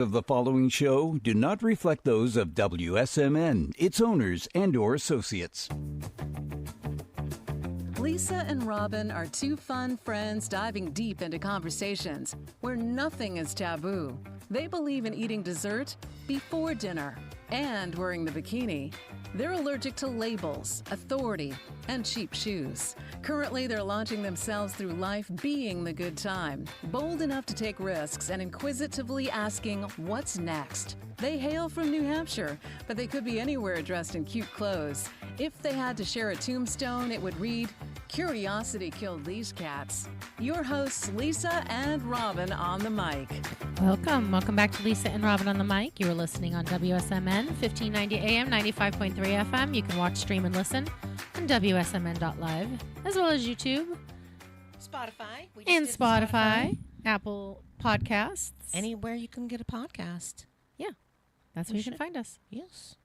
Of the following show do not reflect those of WSMN, its owners, and/or associates. Lisa and Robin are two fun friends diving deep into conversations where nothing is taboo. They believe in eating dessert before dinner and wearing the bikini. They're allergic to labels, authority, and cheap shoes. Currently, they're launching themselves through life being the good time, bold enough to take risks and inquisitively asking, what's next? They hail from New Hampshire, but they could be anywhere dressed in cute clothes. If they had to share a tombstone, it would read, "Curiosity killed these cats." Your hosts, Lisa and Robin on the mic. Welcome back to Lisa and Robin on the mic. You are listening on WSMN 1590 AM, 95.3 FM. You can watch, stream, and listen on WSMN.live, as well as YouTube, Spotify, Apple Podcasts, anywhere you can get a podcast. Yeah, that's where you can find us. Yes.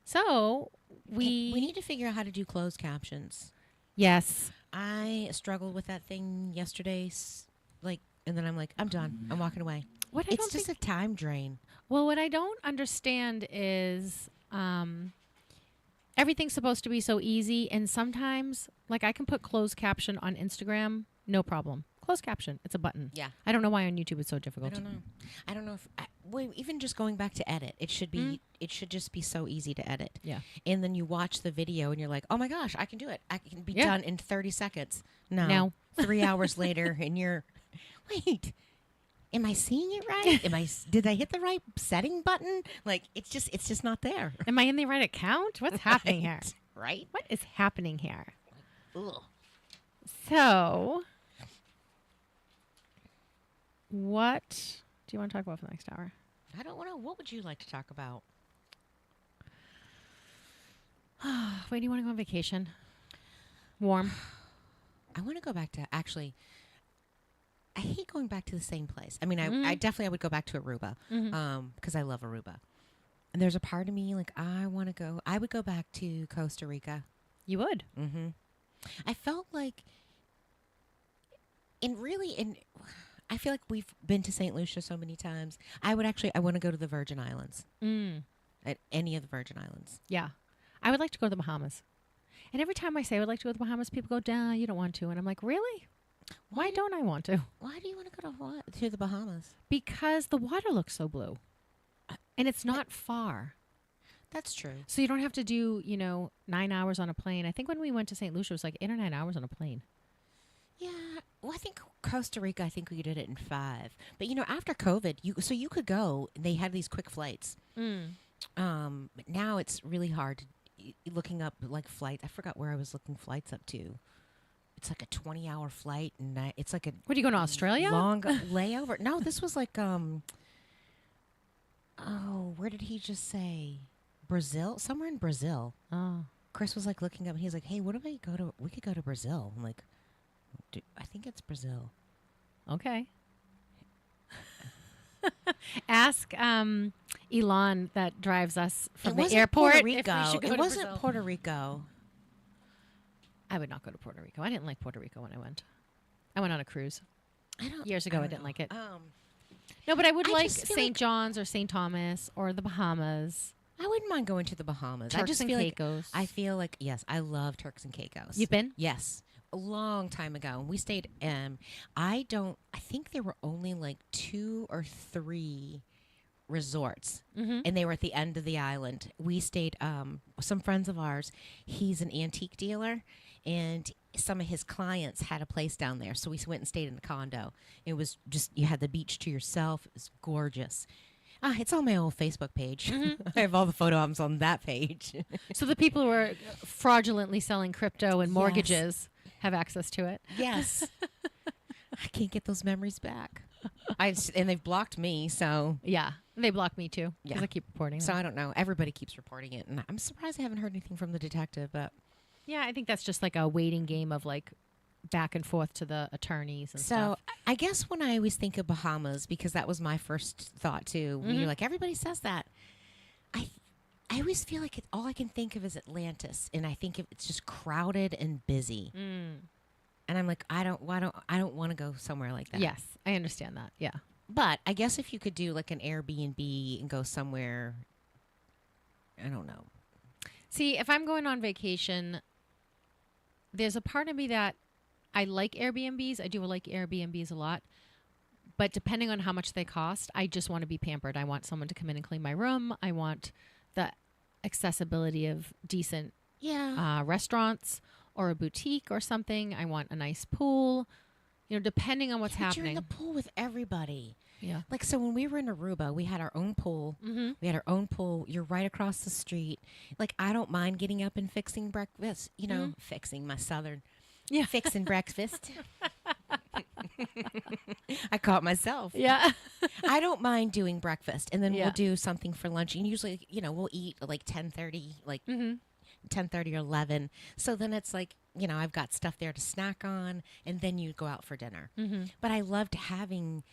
So we need to figure out how to do closed captions. Yes. I struggled with that thing yesterday, and then I'm like, I'm done. I'm walking away. It's just a time drain. Well, what I don't understand is everything's supposed to be so easy, and sometimes, like, I can put closed caption on Instagram, no problem. Closed caption, it's a button. Yeah. I don't know why on YouTube it's so difficult. I don't know if even just going back to edit, it should be it should just be so easy to edit. Yeah. And then you watch the video and you're like, "Oh my gosh, I can do it. I can be done in 30 seconds." No. 3 hours later and you're wait. Am I seeing it right? Did I hit the right setting button? Like it's just not there. Am I in the right account? What's happening here? Right? What is happening here? Ugh. So, what do you want to talk about for the next hour? I don't know. What would you like to talk about? Wait, do you want to go on vacation? Warm. I want to go back to, actually, I hate going back to the same place. I mean, I definitely would go back to Aruba because I love Aruba. And there's a part of me, like, I would go back to Costa Rica. You would? Mm-hmm. I felt like, I feel like we've been to St. Lucia so many times. I want to go to the Virgin Islands. At any of the Virgin Islands. Yeah. I would like to go to the Bahamas. And every time I say I would like to go to the Bahamas, people go, "Duh, you don't want to." And I'm like, really? Why don't I want to? Why do you want to go to the Bahamas? Because the water looks so blue. And it's not far. That's true. So you don't have to do, 9 hours on a plane. I think when we went to St. Lucia, it was like 8 or 9 hours on a plane. Yeah. Well, I think Costa Rica, I think we did it in 5. But, after COVID, you could go, and they had these quick flights. But now it's really hard looking up, like, flights. I forgot where I was looking flights up to. It's like a 20-hour flight, and it's like a... What, are you going to Australia? Long layover. No, this was like, where did he just say? Brazil? Somewhere in Brazil. Oh. Chris was, like, looking up, and he's like, hey, what if we could go to Brazil? I'm like, I think it's Brazil. Okay. Ask Elon that drives us from the airport. Puerto Rico. If we should go it to wasn't Brazil. Puerto Rico. I would not go to Puerto Rico. I didn't like Puerto Rico when I went. I went on a cruise. Years ago, I didn't like it. No, but I would like St. John's or St. Thomas or the Bahamas. I wouldn't mind going to the Bahamas. Turks and Caicos. I feel like, yes, I love Turks and Caicos. You've been? Yes. A long time ago. And we stayed, I think there were only like 2 or 3 resorts. And they were at the end of the island. We stayed, some friends of ours, he's an antique dealer, and some of his clients had a place down there. So we went and stayed in a condo. It was just, you had the beach to yourself. It was gorgeous. It's on my old Facebook page. I have all the photo albums on that page. So the people who are fraudulently selling crypto and mortgages have access to it. Yes. I can't get those memories back. And they've blocked me, so... Yeah, they block me too, because I keep reporting So I don't know. Everybody keeps reporting it, and I'm surprised I haven't heard anything from the detective, but... Yeah, I think that's just like a waiting game of like back and forth to the attorneys and stuff. So I guess when I always think of Bahamas, because that was my first thought too, when you're like, everybody says that, I always feel like all I can think of is Atlantis, and I think it's just crowded and busy. And I'm like, I don't want to go somewhere like that. Yes, I understand that. Yeah. But I guess if you could do like an Airbnb and go somewhere, I don't know. See, if I'm going on vacation, there's a part of me that I like Airbnbs. I do like Airbnbs a lot. But depending on how much they cost, I just want to be pampered. I want someone to come in and clean my room. I want the accessibility of decent restaurants or a boutique or something. I want a nice pool. You know, depending on what's happening. You're in the pool with everybody. Yeah. Like, so when we were in Aruba, we had our own pool. Mm-hmm. We had our own pool. You're right across the street. Like, I don't mind getting up and fixing breakfast. You know, fixing my southern. Yeah. Fixing breakfast. I caught myself. Yeah. I don't mind doing breakfast. And then we'll do something for lunch. And usually, you know, we'll eat like 10:30, like 10:30 or 11. So then it's like, you know, I've got stuff there to snack on. And then you go out for dinner. Mm-hmm. But I loved having...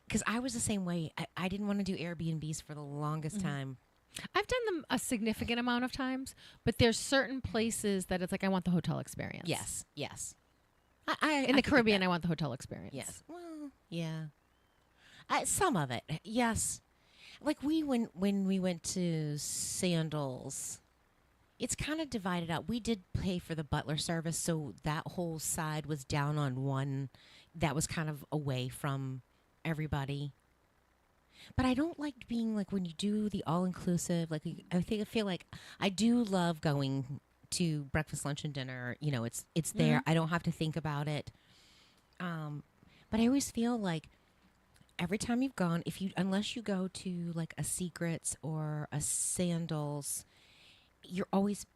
Because I was the same way. I didn't want to do Airbnbs for the longest time. I've done them a significant amount of times, but there's certain places that it's like I want the hotel experience. Yes, yes. In the Caribbean, I want the hotel experience. Yes. Well, yeah. Some of it, yes. Like when we went to Sandals, it's kind of divided up. We did pay for the butler service, so that whole side was down on one that was kind of away from everybody. But I don't like being like when you do the all-inclusive, like I feel like I do love going to breakfast, lunch, and dinner. You know, it's there. I don't have to think about it. But I always feel like every time you've gone, unless you go to like a Secrets or a Sandals, you're always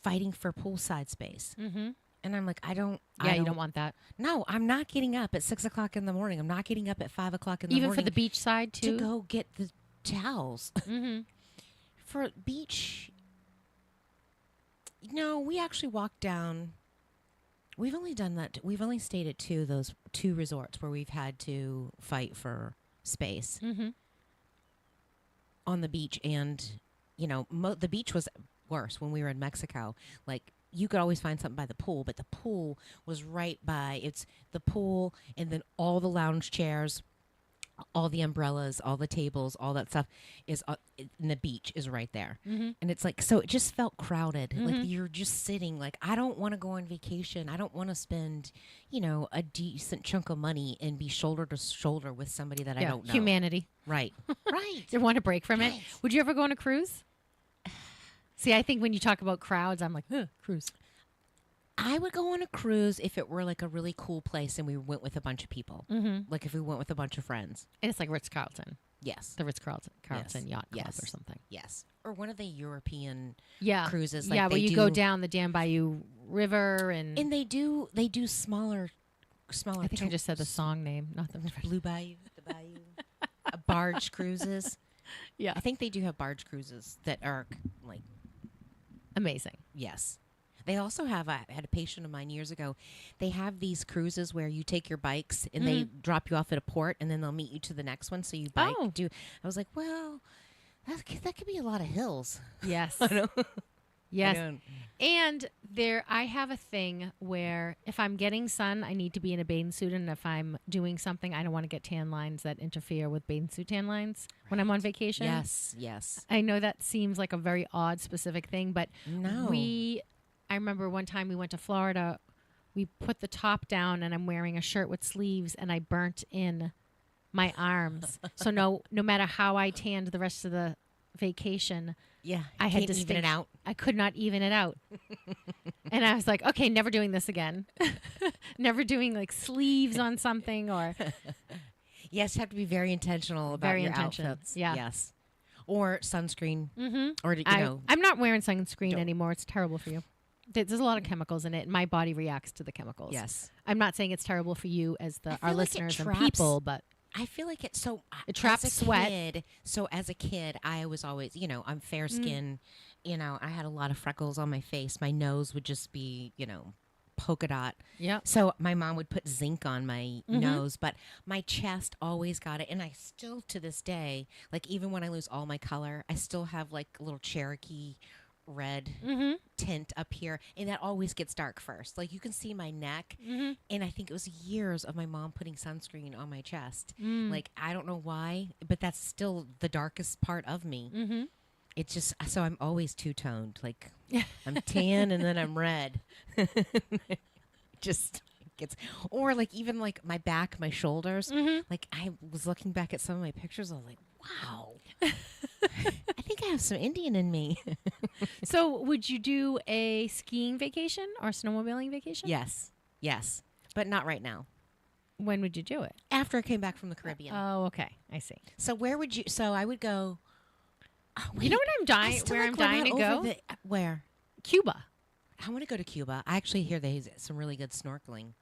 fighting for poolside space. Mm-hmm. And I'm like, I don't want that. No, I'm not getting up at 6 o'clock in the morning. I'm not getting up at 5 o'clock in the morning. Even for the beach side, too? To go get the towels. Mm-hmm. For beach, no, we actually walked down. We've only done that. We've only stayed at those two resorts where we've had to fight for space. Mm-hmm. On the beach. And, you know, the beach was worse when we were in Mexico. Like, you could always find something by the pool, but the pool was right by, it's the pool and then all the lounge chairs, all the umbrellas, all the tables, all that stuff is, and the beach is right there. Mm-hmm. And it's like, so it just felt crowded. Mm-hmm. Like you're just sitting, like, I don't want to go on vacation. I don't want to spend, you know, a decent chunk of money and be shoulder to shoulder with somebody that I don't know. Humanity. Right. Right. You want a break from it? Would you ever go on a cruise? See, I think when you talk about crowds, I'm like, cruise. I would go on a cruise if it were like a really cool place and we went with a bunch of people. Mm-hmm. Like if we went with a bunch of friends. And it's like Ritz-Carlton. Yes. The Ritz-Carlton Yacht Club or something. Yes. Or one of the European cruises. Like where you go down the Dan Bayou River. And they do smaller. I think I just said the song name, not the river. Blue Bayou, the Bayou. Barge cruises. Yeah. I think they do have barge cruises that are like amazing. Yes. They also have, I had a patient of mine years ago, they have these cruises where you take your bikes and they drop you off at a port and then they'll meet you to the next one. So you bike. I was like, well, that could be a lot of hills. Yes. Yes. And I have a thing where if I'm getting sun, I need to be in a bathing suit. And if I'm doing something, I don't want to get tan lines that interfere with bathing suit tan lines when I'm on vacation. Yes, yes. I know that seems like a very odd, specific thing, but no. I remember one time we went to Florida, we put the top down and I'm wearing a shirt with sleeves and I burnt in my arms. So no matter how I tanned the rest of the vacation, I had to even it out. I could not even it out. And I was like, okay, never doing this again. Never doing like sleeves on something or. Yes, you have to be very intentional about your outfits. Yeah. Yes. Or sunscreen. Mm-hmm. Or, I'm not wearing sunscreen anymore. It's terrible for you. There's a lot of chemicals in it, and my body reacts to the chemicals. Yes. I'm not saying it's terrible for you as our listeners and people, but I feel like it traps sweat. So as a kid, I was always, I'm fair skinned. I had a lot of freckles on my face. My nose would just be, polka dot. Yeah. So my mom would put zinc on my nose, but my chest always got it. And I still, to this day, like even when I lose all my color, I still have like a little Cherokee red tint up here, and that always gets dark first. Like you can see my neck, and I think it was years of my mom putting sunscreen on my chest. Like I don't know why, but that's still the darkest part of me. It's just so I'm always two-toned. Like I'm tan and then I'm red. Just gets, or like even like my back, my shoulders. Like I was looking back at some of my pictures. I was like, wow. I think I have some Indian in me. So would you do a skiing vacation or snowmobiling vacation? Yes. But not right now. When would you do it? After I came back from the Caribbean. Oh, okay. I see. So where would you, so I would go. Oh, You know what I'm dying, where I'm dying to go? Where? Cuba. I want to go to Cuba. I actually hear there's some really good snorkeling.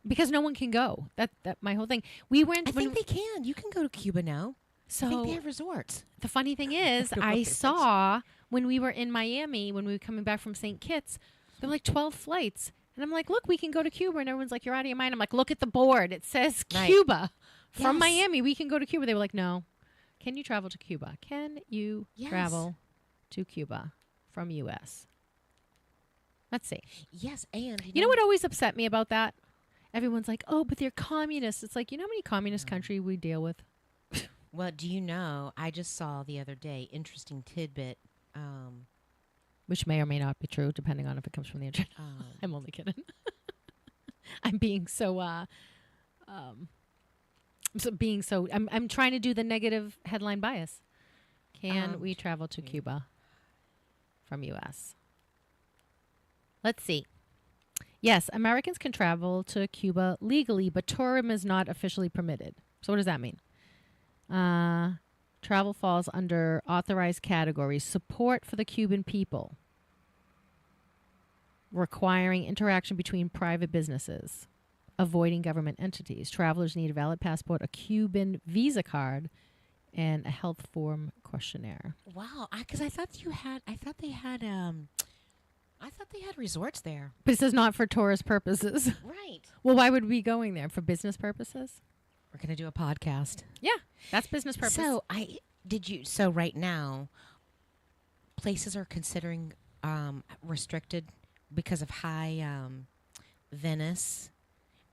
Because no one can go. That my whole thing. We went. I think they can. You can go to Cuba now. So I think they have resorts. the funny thing is, I saw when we were in Miami, when we were coming back from St. Kitts, there were like 12 flights. And I'm like, look, we can go to Cuba. And everyone's like, you're out of your mind. I'm like, look at the board. It says Cuba. From Miami, we can go to Cuba. They were like, no. Can you travel to Cuba? Can you travel to Cuba from U.S.? Let's see. Yes, and you know what always upset me about that? Everyone's like, oh, but they're communists. It's like, you know how many communist country we deal with? Well, do you know, I just saw the other day, interesting tidbit. Which may or may not be true, depending on if it comes from the internet. I'm only kidding. I'm being so, I'm trying to do the negative headline bias. Can we travel to Cuba from U.S.? Let's see. Yes, Americans can travel to Cuba legally, but tourism is not officially permitted. So what does that mean? Travel falls under authorized categories. Support for the Cuban people. Requiring interaction between private businesses. Avoiding government entities. Travelers need a valid passport, a Cuban visa card, and a health form questionnaire. Wow, because I thought they had resorts there. But it says not for tourist purposes. Right. Well, why would we be going there? For business purposes? We're going to do a podcast. Yeah, that's business purpose. So right now, places are considering restricted because of high Venice,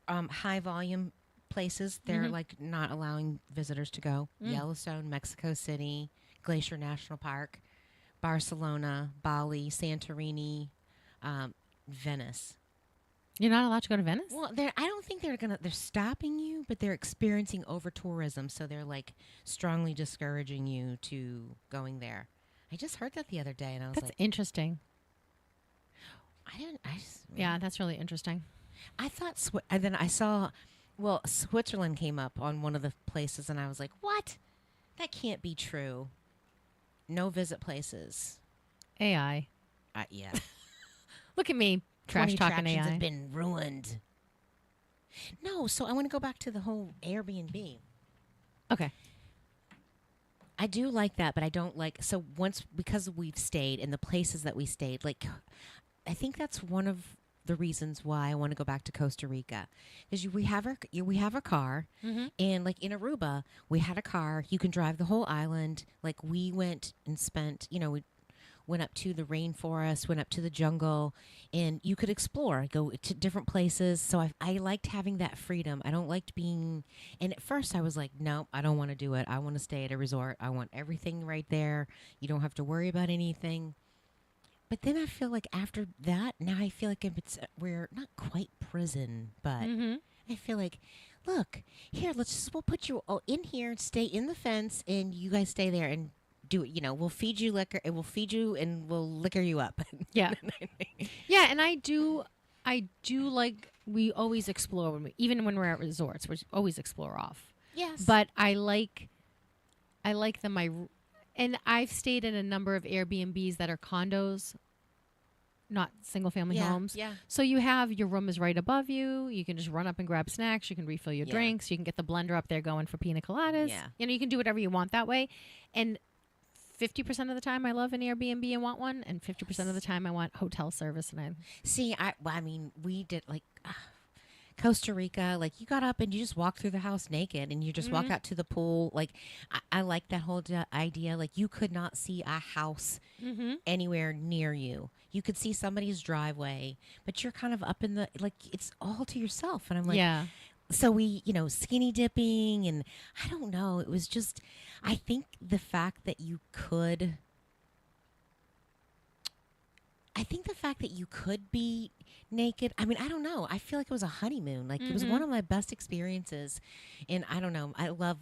high volume places. They're like not allowing visitors to go. Yellowstone, Mexico City, Glacier National Park, Barcelona, Bali, Santorini, Venice. You're not allowed to go to Venice? Well, I don't think they're stopping you, but they're experiencing over tourism, so they're like strongly discouraging you to going there. I just heard that the other day, and I was That's interesting. Yeah, that's really interesting. I thought, and then I saw, Switzerland came up on one of the places, and I was like, what? That can't be true. No visit places. AI. Yeah. Look at me, trash talking AI. Have been ruined. No, so I want to go back to the whole Airbnb. Okay. I do like that, but I don't like, so once, because we've stayed in the places that we stayed, like, I think that's one of the reasons why I want to go back to Costa Rica, because we have a car, and like in Aruba, we had a car. You can drive the whole island. Like we went and spent, we went up to the rainforest, went up to the jungle, and you could explore, go to different places. So I liked having that freedom. I don't like being, and at first I was like, no, I don't want to do it. I want to stay at a resort. I want everything right there. You don't have to worry about anything. But then I feel like after that, now I feel like we're not quite prison, but I feel like, look, here, we'll put you in here, stay in the fence, and you guys stay there and do it. We'll feed you liquor, and we'll feed you, and we'll liquor you up. Yeah. Yeah, and I do like, we always explore, even when we're at resorts, we always explore off. Yes. But I like them. And I've stayed in a number of Airbnbs that are condos, not single-family homes. Yeah. So your room is right above you. You can just run up and grab snacks. You can refill your drinks. You can get the blender up there going for pina coladas. Yeah. You can do whatever you want that way. And 50% of the time I love an Airbnb and want one, and 50% of the time I want hotel service. And See, we did Costa Rica, like you got up and you just walked through the house naked and you just walk out to the pool. Like I like that whole idea. Like you could not see a house anywhere near you. You could see somebody's driveway, but you're kind of up in the, like it's all to yourself. And I'm like, Yeah. So we, skinny dipping, and I don't know. It was just, I think the fact that you could be naked. I mean, I don't know. I feel like it was a honeymoon. Like it was one of my best experiences. And I don't know. I love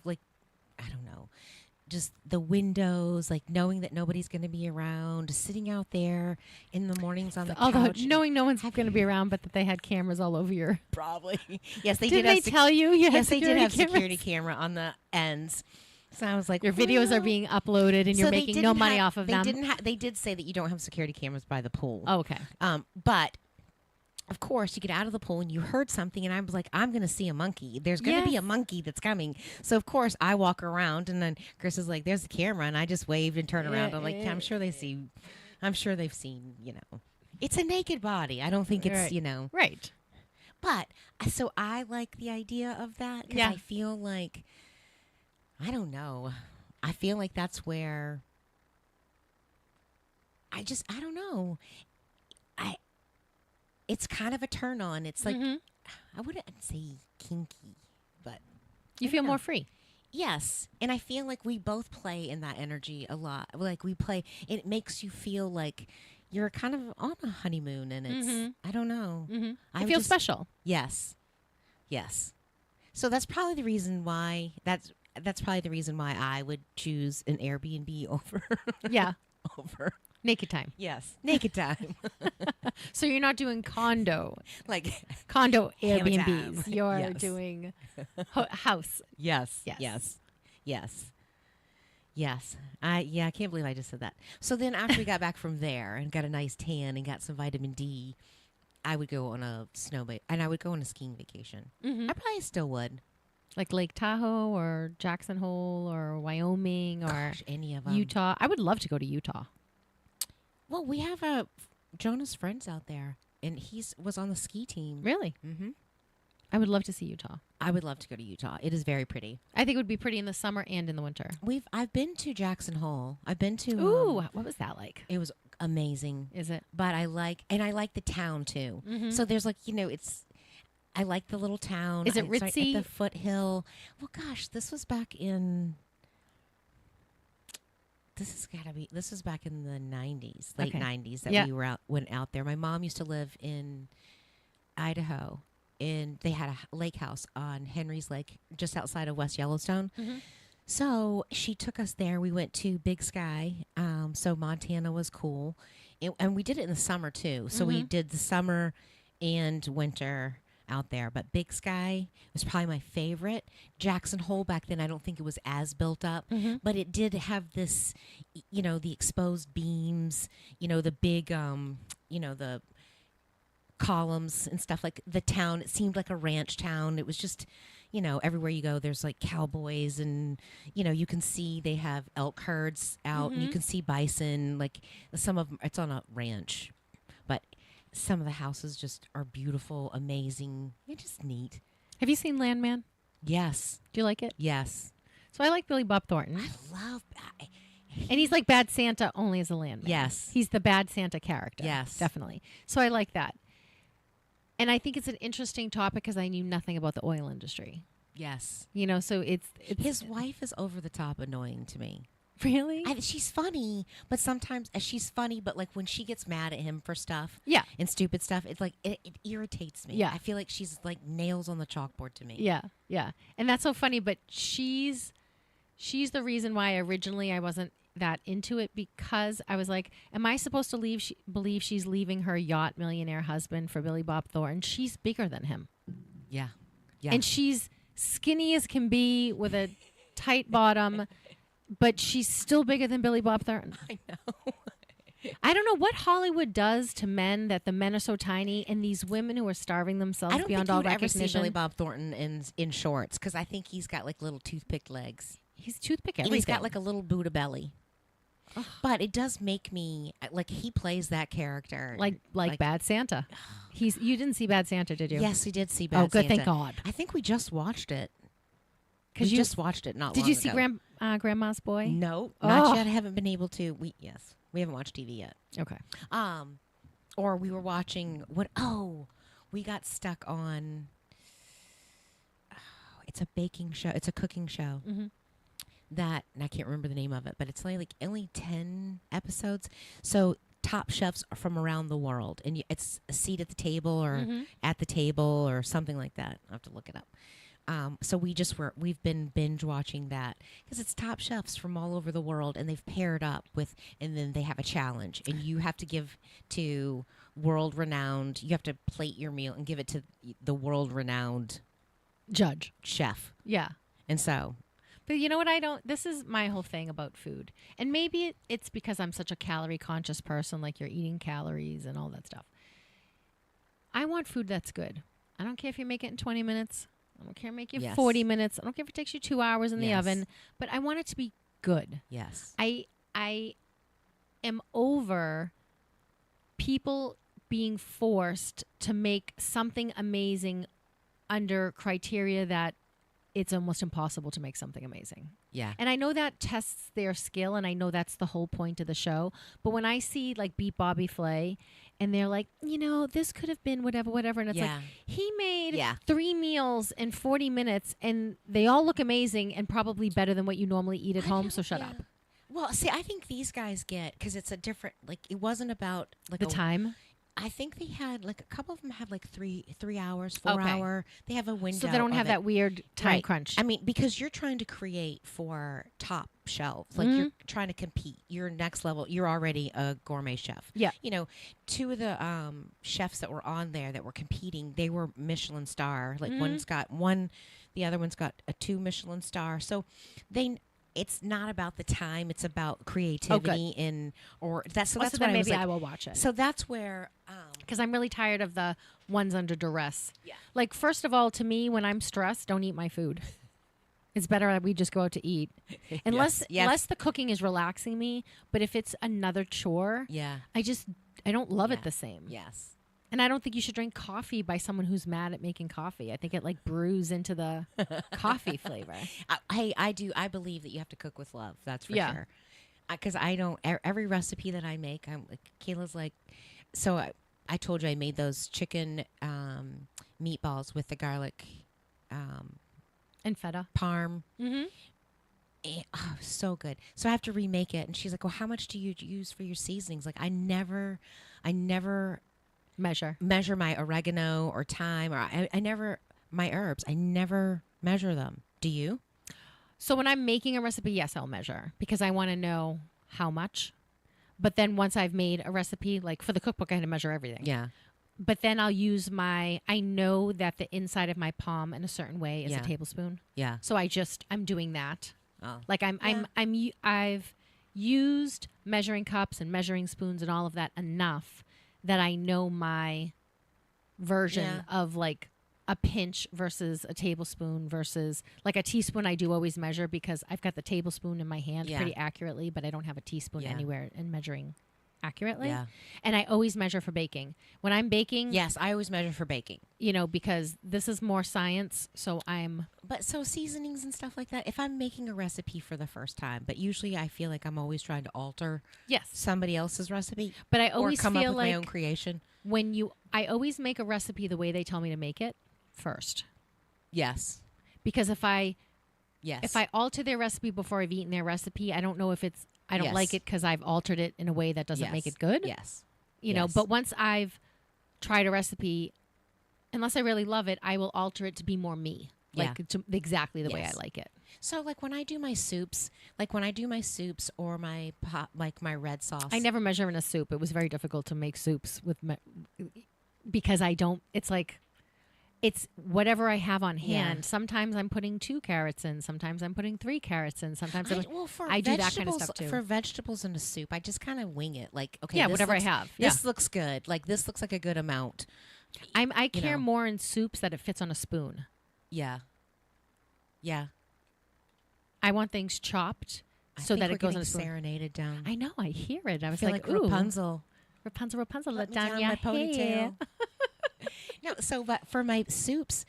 just the windows, like knowing that nobody's going to be around, sitting out there in the mornings on the couch. Knowing no one's going to be around, but that they had cameras all over your... Probably. Yes, they did. Did they tell you? Yes, they did have security camera on the ends. So I was like, your videos are being uploaded and you're making no money off of them. They did say that you don't have security cameras by the pool. Oh, okay. But of course, you get out of the pool and you heard something, and I was like, I'm going to see a monkey. There's going to be a monkey that's coming. So, of course, I walk around, and then Chris is like, there's the camera, and I just waved and turned around. I'm like, I'm sure they've seen, it's a naked body. I don't think it's, Right. But, so I like the idea of that, because I feel like, I don't know. I feel like that's where, I don't know. It's kind of a turn on. It's like, I wouldn't say kinky, but. You feel more free. Yes. And I feel like we both play in that energy a lot. Like we play, it makes you feel like you're kind of on a honeymoon, and it's, I don't know. I feel special. Yes. Yes. So that's probably the reason why, that's probably the reason why I would choose an Airbnb over. Yeah. over. Naked time. Yes. Naked time. So you're not doing condo Hammer Airbnbs. time. You're doing house. Yes. I can't believe I just said that. So then after we got back from there and got a nice tan and got some vitamin D, I would go on a and I would go on a skiing vacation. I probably still would. Like Lake Tahoe or Jackson Hole or Wyoming or any of them. Utah. I would love to go to Utah. Well, we have Jonah's friends out there, and he was on the ski team. Really? I would love to see Utah. I would love to go to Utah. It is very pretty. I think it would be pretty in the summer and in the winter. I've been to Jackson Hole. I've been to. Ooh, what was that like? It was amazing. Is it? But I like the town too. So there's I like the little town. Is it It's ritzy? right at the foothill. Well, gosh, this was back in. This was back in the 90s, late 90s that we went out there. My mom used to live in Idaho, and they had a lake house on Henry's Lake just outside of West Yellowstone. So she took us there. We went to Big Sky. So Montana was cool. And we did it in the summer too. So we did the summer and winter out there, but Big Sky was probably my favorite. Jackson Hole back then, I don't think it was as built up, but it did have this, the exposed beams, the big, the columns and stuff. Like the town, it seemed like a ranch town. It was just, everywhere you go, there's like cowboys, and you can see they have elk herds out, and you can see bison. Like some of them, it's on a ranch, but some of the houses just are beautiful, amazing. It's just neat. Have you seen Landman? Yes. Do you like it? Yes. So I like Billy Bob Thornton. I love and he's like Bad Santa only as a landman. Yes. He's the Bad Santa character. Yes. Definitely. So I like that. And I think it's an interesting topic because I knew nothing about the oil industry. Yes. So it's his wife is over the top annoying to me. Really? She's funny, but sometimes but like when she gets mad at him for stuff, and stupid stuff, it's like it irritates me. Yeah, I feel like she's like nails on the chalkboard to me. Yeah, and that's so funny. But she's the reason why originally I wasn't that into it, because I was like, am I supposed to believe she's leaving her yacht millionaire husband for Billy Bob Thornton? She's bigger than him. Yeah, and she's skinny as can be with a tight bottom. But she's still bigger than Billy Bob Thornton. I know. I don't know what Hollywood does to men, that the men are so tiny, and these women who are starving themselves beyond all recognition. I don't think you'd ever see Billy Bob Thornton in shorts, because I think he's got like little toothpick legs. He's toothpick everything. And he's got like a little Buddha belly. But it does make me like he plays that character like Bad Santa. You didn't see Bad Santa, did you? Yes, we did see Bad Santa. Oh, good, thank God. I think we just watched it. Because you just watched it not long ago. Did you see Grandma's Boy? No, not yet. I haven't been able to. We haven't watched TV yet. Okay. Or we were watching we got stuck on. It's a baking show. It's a cooking show. Mm-hmm. That, and I can't remember the name of it, but it's like only 10 episodes. So top chefs are from around the world, and it's a seat at the table or at the table or something like that. I have to look it up. So we've been binge watching that because it's top chefs from all over the world, and they've paired up with, and then they have a challenge, and you have to give to world-renowned. You have to plate your meal and give it to the world-renowned judge chef. Yeah. And so. But you know what? This is my whole thing about food. And maybe it's because I'm such a calorie conscious person, like you're eating calories and all that stuff. I want food that's good. I don't care if you make it in 20 minutes. I don't care if you make it 40 minutes. I don't care if it takes you 2 hours in the oven. But I want it to be good. Yes. I am over people being forced to make something amazing under criteria that it's almost impossible to make something amazing. Yeah. And I know that tests their skill, and I know that's the whole point of the show. But when I see, like, Beat Bobby Flay, and they're like, this could have been whatever. And it's like, he made 3 meals in 40 minutes, and they all look amazing and probably better than what you normally eat at home, so shut up. Well, see, I think these guys get, because it's a different, like, it wasn't about, like, the time. I think they had, like, a couple of them had, like, 3 hours, 4 hour. They have a window. So they don't have that weird time crunch. I mean, because you're trying to create for top shelves. Like, you're trying to compete. You're next level. You're already a gourmet chef. Yeah. 2 of the chefs that were on there that were competing, they were Michelin star. Like, one's got 1, the other one's got a 2 Michelin star. So it's not about the time; it's about creativity that's so what maybe I will watch it. So that's where because I'm really tired of the ones under duress. Yeah. Like, first of all, to me, when I'm stressed, don't eat my food. It's better that we just go out to eat, unless the cooking is relaxing me. But if it's another chore, I don't love it the same. Yes. And I don't think you should drink coffee by someone who's mad at making coffee. I think it like brews into the coffee flavor. I believe that you have to cook with love. That's for sure. Because I don't, every recipe that I make, I'm like, Kayla's like, so I told you I made those chicken meatballs with the garlic and feta parm. So good. So I have to remake it. And she's like, well, how much do you use for your seasonings? Like, I never measure my oregano or thyme, or I never, my herbs, I never measure them. Do you? So when I'm making a recipe, yes, I'll measure because I want to know how much. But then once I've made a recipe, like for the cookbook, I had to measure everything. Yeah. But then I'll use I know that the inside of my palm in a certain way is a tablespoon. Yeah. So I'm doing that. Oh. Like I've used measuring cups and measuring spoons and all of that enough that I know my version of like a pinch versus a tablespoon versus like a teaspoon. I do always measure because I've got the tablespoon in my hand pretty accurately, but I don't have a teaspoon anywhere in measuring accurately. Yeah. And I always measure for baking. When I'm baking. Yes, I always measure for baking. Because this is more science. But so seasonings and stuff like that, if I'm making a recipe for the first time, but usually I feel like I'm always trying to alter somebody else's recipe. But I always come feel up with like my own creation. I always make a recipe the way they tell me to make it first. Yes. Because if I alter their recipe before I've eaten their recipe, I don't know if I don't like it because I've altered it in a way that doesn't make it good. Yes. But once I've tried a recipe, unless I really love it, I will alter it to be more me. Like exactly the way I like it. So like when I do my soups, or my my red sauce. I never measure in a soup. It was very difficult to make soups because I don't, it's like, it's whatever I have on hand. Yeah. Sometimes I'm putting 2 carrots in. Sometimes I'm putting 3 carrots in. Sometimes I do that kind of stuff too. For vegetables in a soup, I just kind of wing it. Like, okay, whatever I have. This looks good. Like this looks like a good amount. I care more in soups that it fits on a spoon. Yeah. Yeah. I want things chopped so that it goes in a spoon. Serenaded down. I know. I hear it. I was feel like, like ooh, Rapunzel. Rapunzel, Let let me down down your my ponytail. hair. No, so but for my soups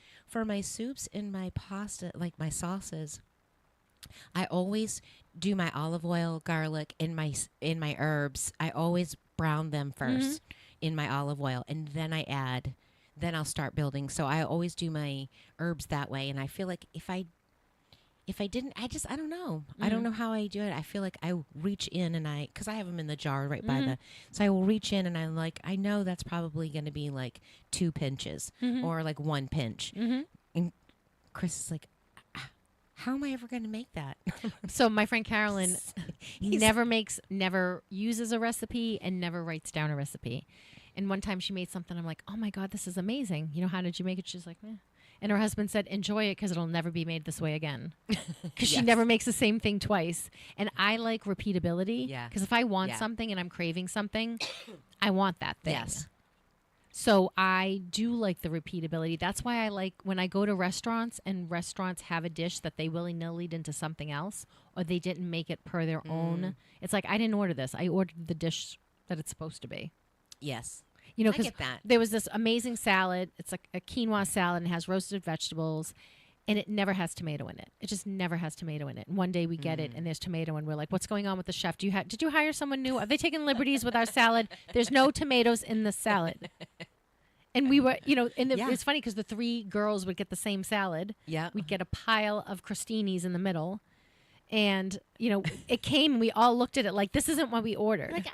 and my pasta, like my sauces, I always do my olive oil, garlic, and my herbs. I always brown them first in my olive oil, and then then I'll start building. So I always do my herbs that way, and I feel like if I didn't, I don't know. I don't know how I do it. I feel like I reach in and because I have them in the jar right by so I will reach in and I know that's probably going to be like 2 pinches or like 1 pinch. And Chris is like, how am I ever going to make that? So my friend Carolyn never uses a recipe and never writes down a recipe. And one time she made something. I'm like, oh my God, this is amazing. You know, how did you make it? She's like, meh. And her husband said, enjoy it because it'll never be made this way again. Because she never makes the same thing twice. And I like repeatability. Yeah. Because if I want something and I'm craving something, I want that thing. Yes. So I do like the repeatability. That's why I like when I go to restaurants and restaurants have a dish that they willy-nilly'd into something else or they didn't make it per their own. It's like, I didn't order this. I ordered the dish that it's supposed to be. Yes. You know, I because get that. there was this amazing salad. It's like a quinoa salad and has roasted vegetables, and it never has tomato in it. It just never has tomato in it. And one day we get it, and there's tomato, and we're like, "What's going on with the chef? Did you hire someone new? Are they taking liberties with our salad? There's no tomatoes in the salad." And we were, you know, and it's funny because the 3 girls would get the same salad. Yeah, we'd get a pile of crostinis in the middle, and you know, it came. And we all looked at it like, "This isn't what we ordered." Like,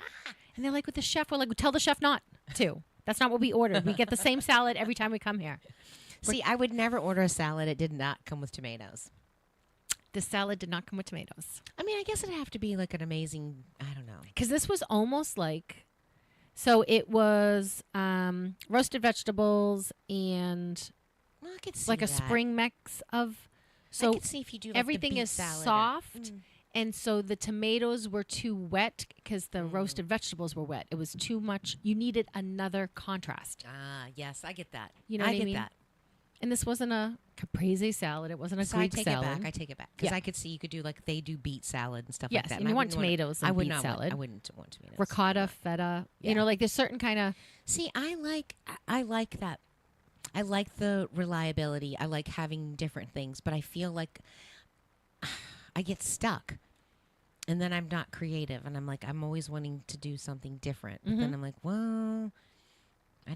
and they're like, with the chef, we're like, tell the chef not to. That's not what we ordered. We get the same salad every time we come here. See, I would never order a salad. It did not come with tomatoes. The salad did not come with tomatoes. I mean, I guess it'd have to be like an amazing, I don't know. Because this was almost like, so it was roasted vegetables and Well, I could see like a that. spring mix of, so I could see if you do like everything the beet is salad soft. And so the tomatoes were too wet because the roasted vegetables were wet. It was too much. You needed another contrast. Yes, I get that. You know I what I get mean? that. And this wasn't a caprese salad. It wasn't a So Greek I take salad. it back. I take it back because I could see you could do like they do beet salad and stuff Yes, like that. and you I want wouldn't tomatoes in I would beet not salad. Want, I wouldn't want tomatoes. Ricotta, feta. Yeah. You know, like there's certain kind of. See, I like that. I like the reliability. I like having different things, but I feel like I get stuck. And then I'm not creative, and I'm like, I'm always wanting to do something different. But then I'm like, well, I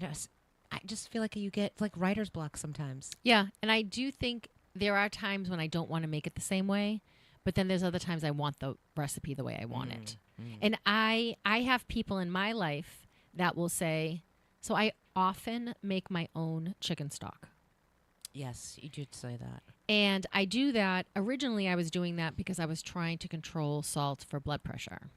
just feel like you get like writer's block sometimes. Yeah, and I do think there are times when I don't want to make it the same way, but then there's other times I want the recipe the way I want it. And I have people in my life that will say, so I often make my own chicken stock. Yes, you did say that. And I do that. Originally, I was doing that because I was trying to control salt for blood pressure.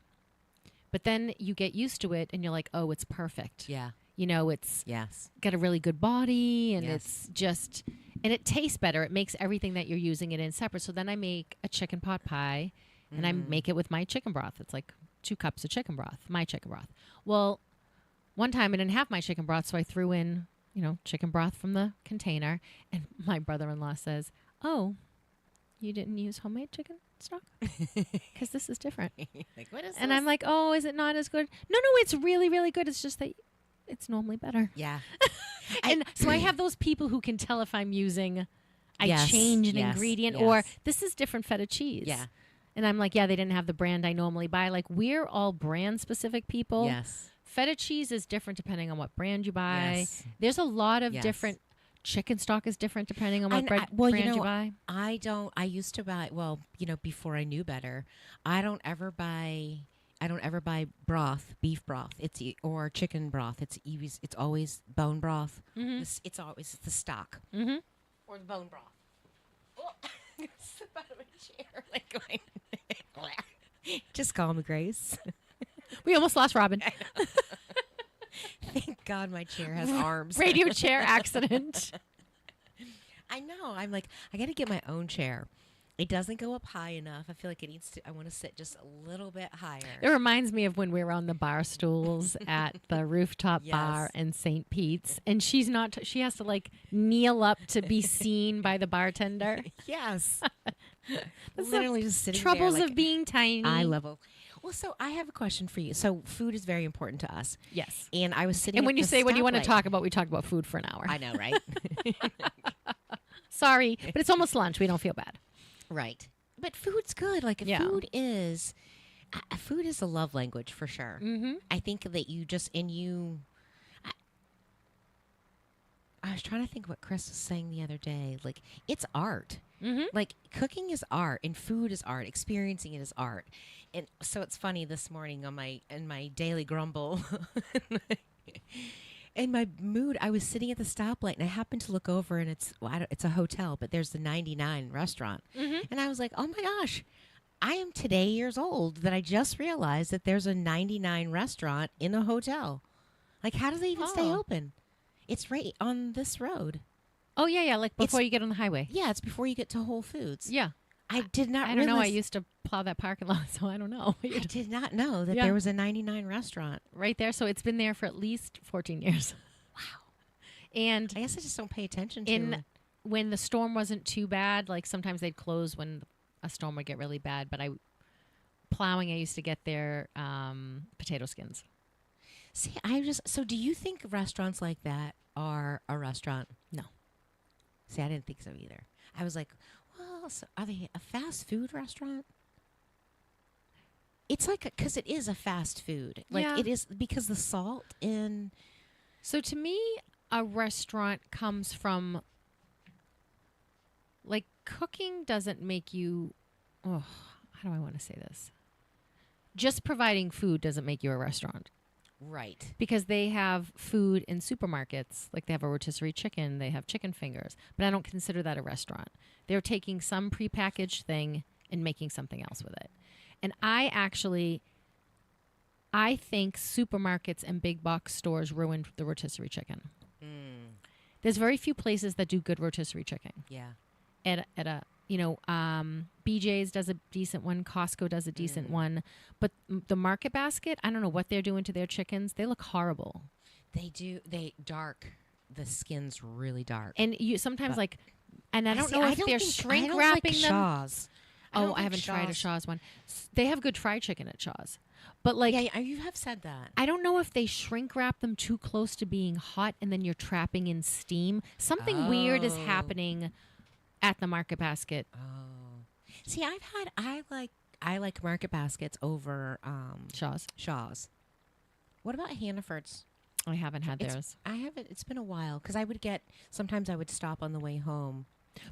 But then you get used to it and you're like, oh, it's perfect. Yeah. You know, it's Yes. got a really good body and Yes. it's just, and it tastes better. It makes everything that you're using it in separate. So then I make a chicken pot pie and I make it with my chicken broth. It's like 2 cups of chicken broth, my chicken broth. Well, one time I didn't have my chicken broth, so I threw in, you know, chicken broth from the container. And my brother-in-law says, oh, you didn't use homemade chicken stock? Because this is different. Like, what is And this? I'm like, oh, is it not as good? No, it's really, really good. It's just that it's normally better. Yeah. And so I have those people who can tell if I'm using, I Yes, change an yes, ingredient yes. or this is different feta cheese. Yeah. And I'm like, yeah, they didn't have the brand I normally buy. Like, we're all brand specific people. Yes. Feta cheese is different depending on what brand you buy. Yes. There's a lot of Yes. different. Chicken stock is different depending on what And brand you you know, buy. I used to buy, well, you know, before I knew better, I don't ever buy broth, beef broth. Or chicken broth. It's always bone broth. It's always the stock. Mm-hmm. Or the bone broth. Oh, I'm gonna slip out of a chair like going. Just call me Grace. We almost lost Robin. Thank God my chair has arms. Radio chair accident. I know. I'm like, I got to get my own chair. It doesn't go up high enough. I feel like it needs to. I want to sit just a little bit higher. It reminds me of when we were on the bar stools at the rooftop Yes. bar in St. Pete's, and she's not. She has to like kneel up to be seen by the bartender. Yes. Literally just sitting Troubles there, like, of being tiny. eye level. Well, so I have a question for you. So food is very important to us. Yes. And I was sitting And when at you the say, what do you want to stoplight. talk about? We talk about food for an hour. I know, right? Sorry, but it's almost lunch. We don't feel bad. Right. But food's good. Like Yeah. food is a love language for sure. Mm-hmm. I think that you just I was trying to think what Chris was saying the other day. Like, it's art. Mm-hmm. Like, cooking is art and food is art. Experiencing it is art. And so it's funny this morning on in my daily grumble. In my mood, I was sitting at the stoplight and I happened to look over and it's a hotel, but there's the 99 restaurant. Mm-hmm. And I was like, oh my gosh, I am today years old that I just realized that there's a 99 restaurant in a hotel. Like, how do they even stay Oh. open? It's right on this road. Oh, yeah. Like It's- before you get on the highway. Yeah, it's before you get to Whole Foods. Yeah. I did not I don't know. I realize- used to plow that parking lot, so I don't know. I did not know that Yeah. there was a 99 restaurant. Right there. So it's been there for at least 14 years. Wow. And I guess I just don't pay attention to when the storm wasn't too bad, like sometimes they'd close when a storm would get really bad, but I used to get their potato skins. See, so do you think restaurants like that are a restaurant? No. See, I didn't think so either. I was like, well, so are they a fast food restaurant? It's like, because it is a fast food. Like, Yeah. it is, because the salt in... So to me, a restaurant comes from, like, cooking doesn't make you, how do I want to say this? Just providing food doesn't make you a restaurant. Right. Because they have food in supermarkets, like they have a rotisserie chicken, they have chicken fingers, but I don't consider that a restaurant. They're taking some prepackaged thing and making something else with it. And I think supermarkets and big box stores ruined the rotisserie chicken. There's very few places that do good rotisserie chicken. Yeah. At a BJ's does a decent one, Costco does a decent one, but the Market Basket, I don't know what they're doing to their chickens. They look horrible. They do. The skin's really dark. And you sometimes and I don't See, know if they're think- shrink I don't wrapping like them. Shaw's. Oh, don't I like haven't tried a Shaw's. Shaw's one. They have good fried chicken at Shaw's, but like Yeah, you have said that. I don't know if they shrink wrap them too close to being hot, and then you're trapping in steam. Something weird is happening at the Market Basket. See, I like Market Baskets over Shaw's. What about Hannaford's? I haven't had It's- theirs, I haven't. It's been a while because sometimes I would stop on the way home.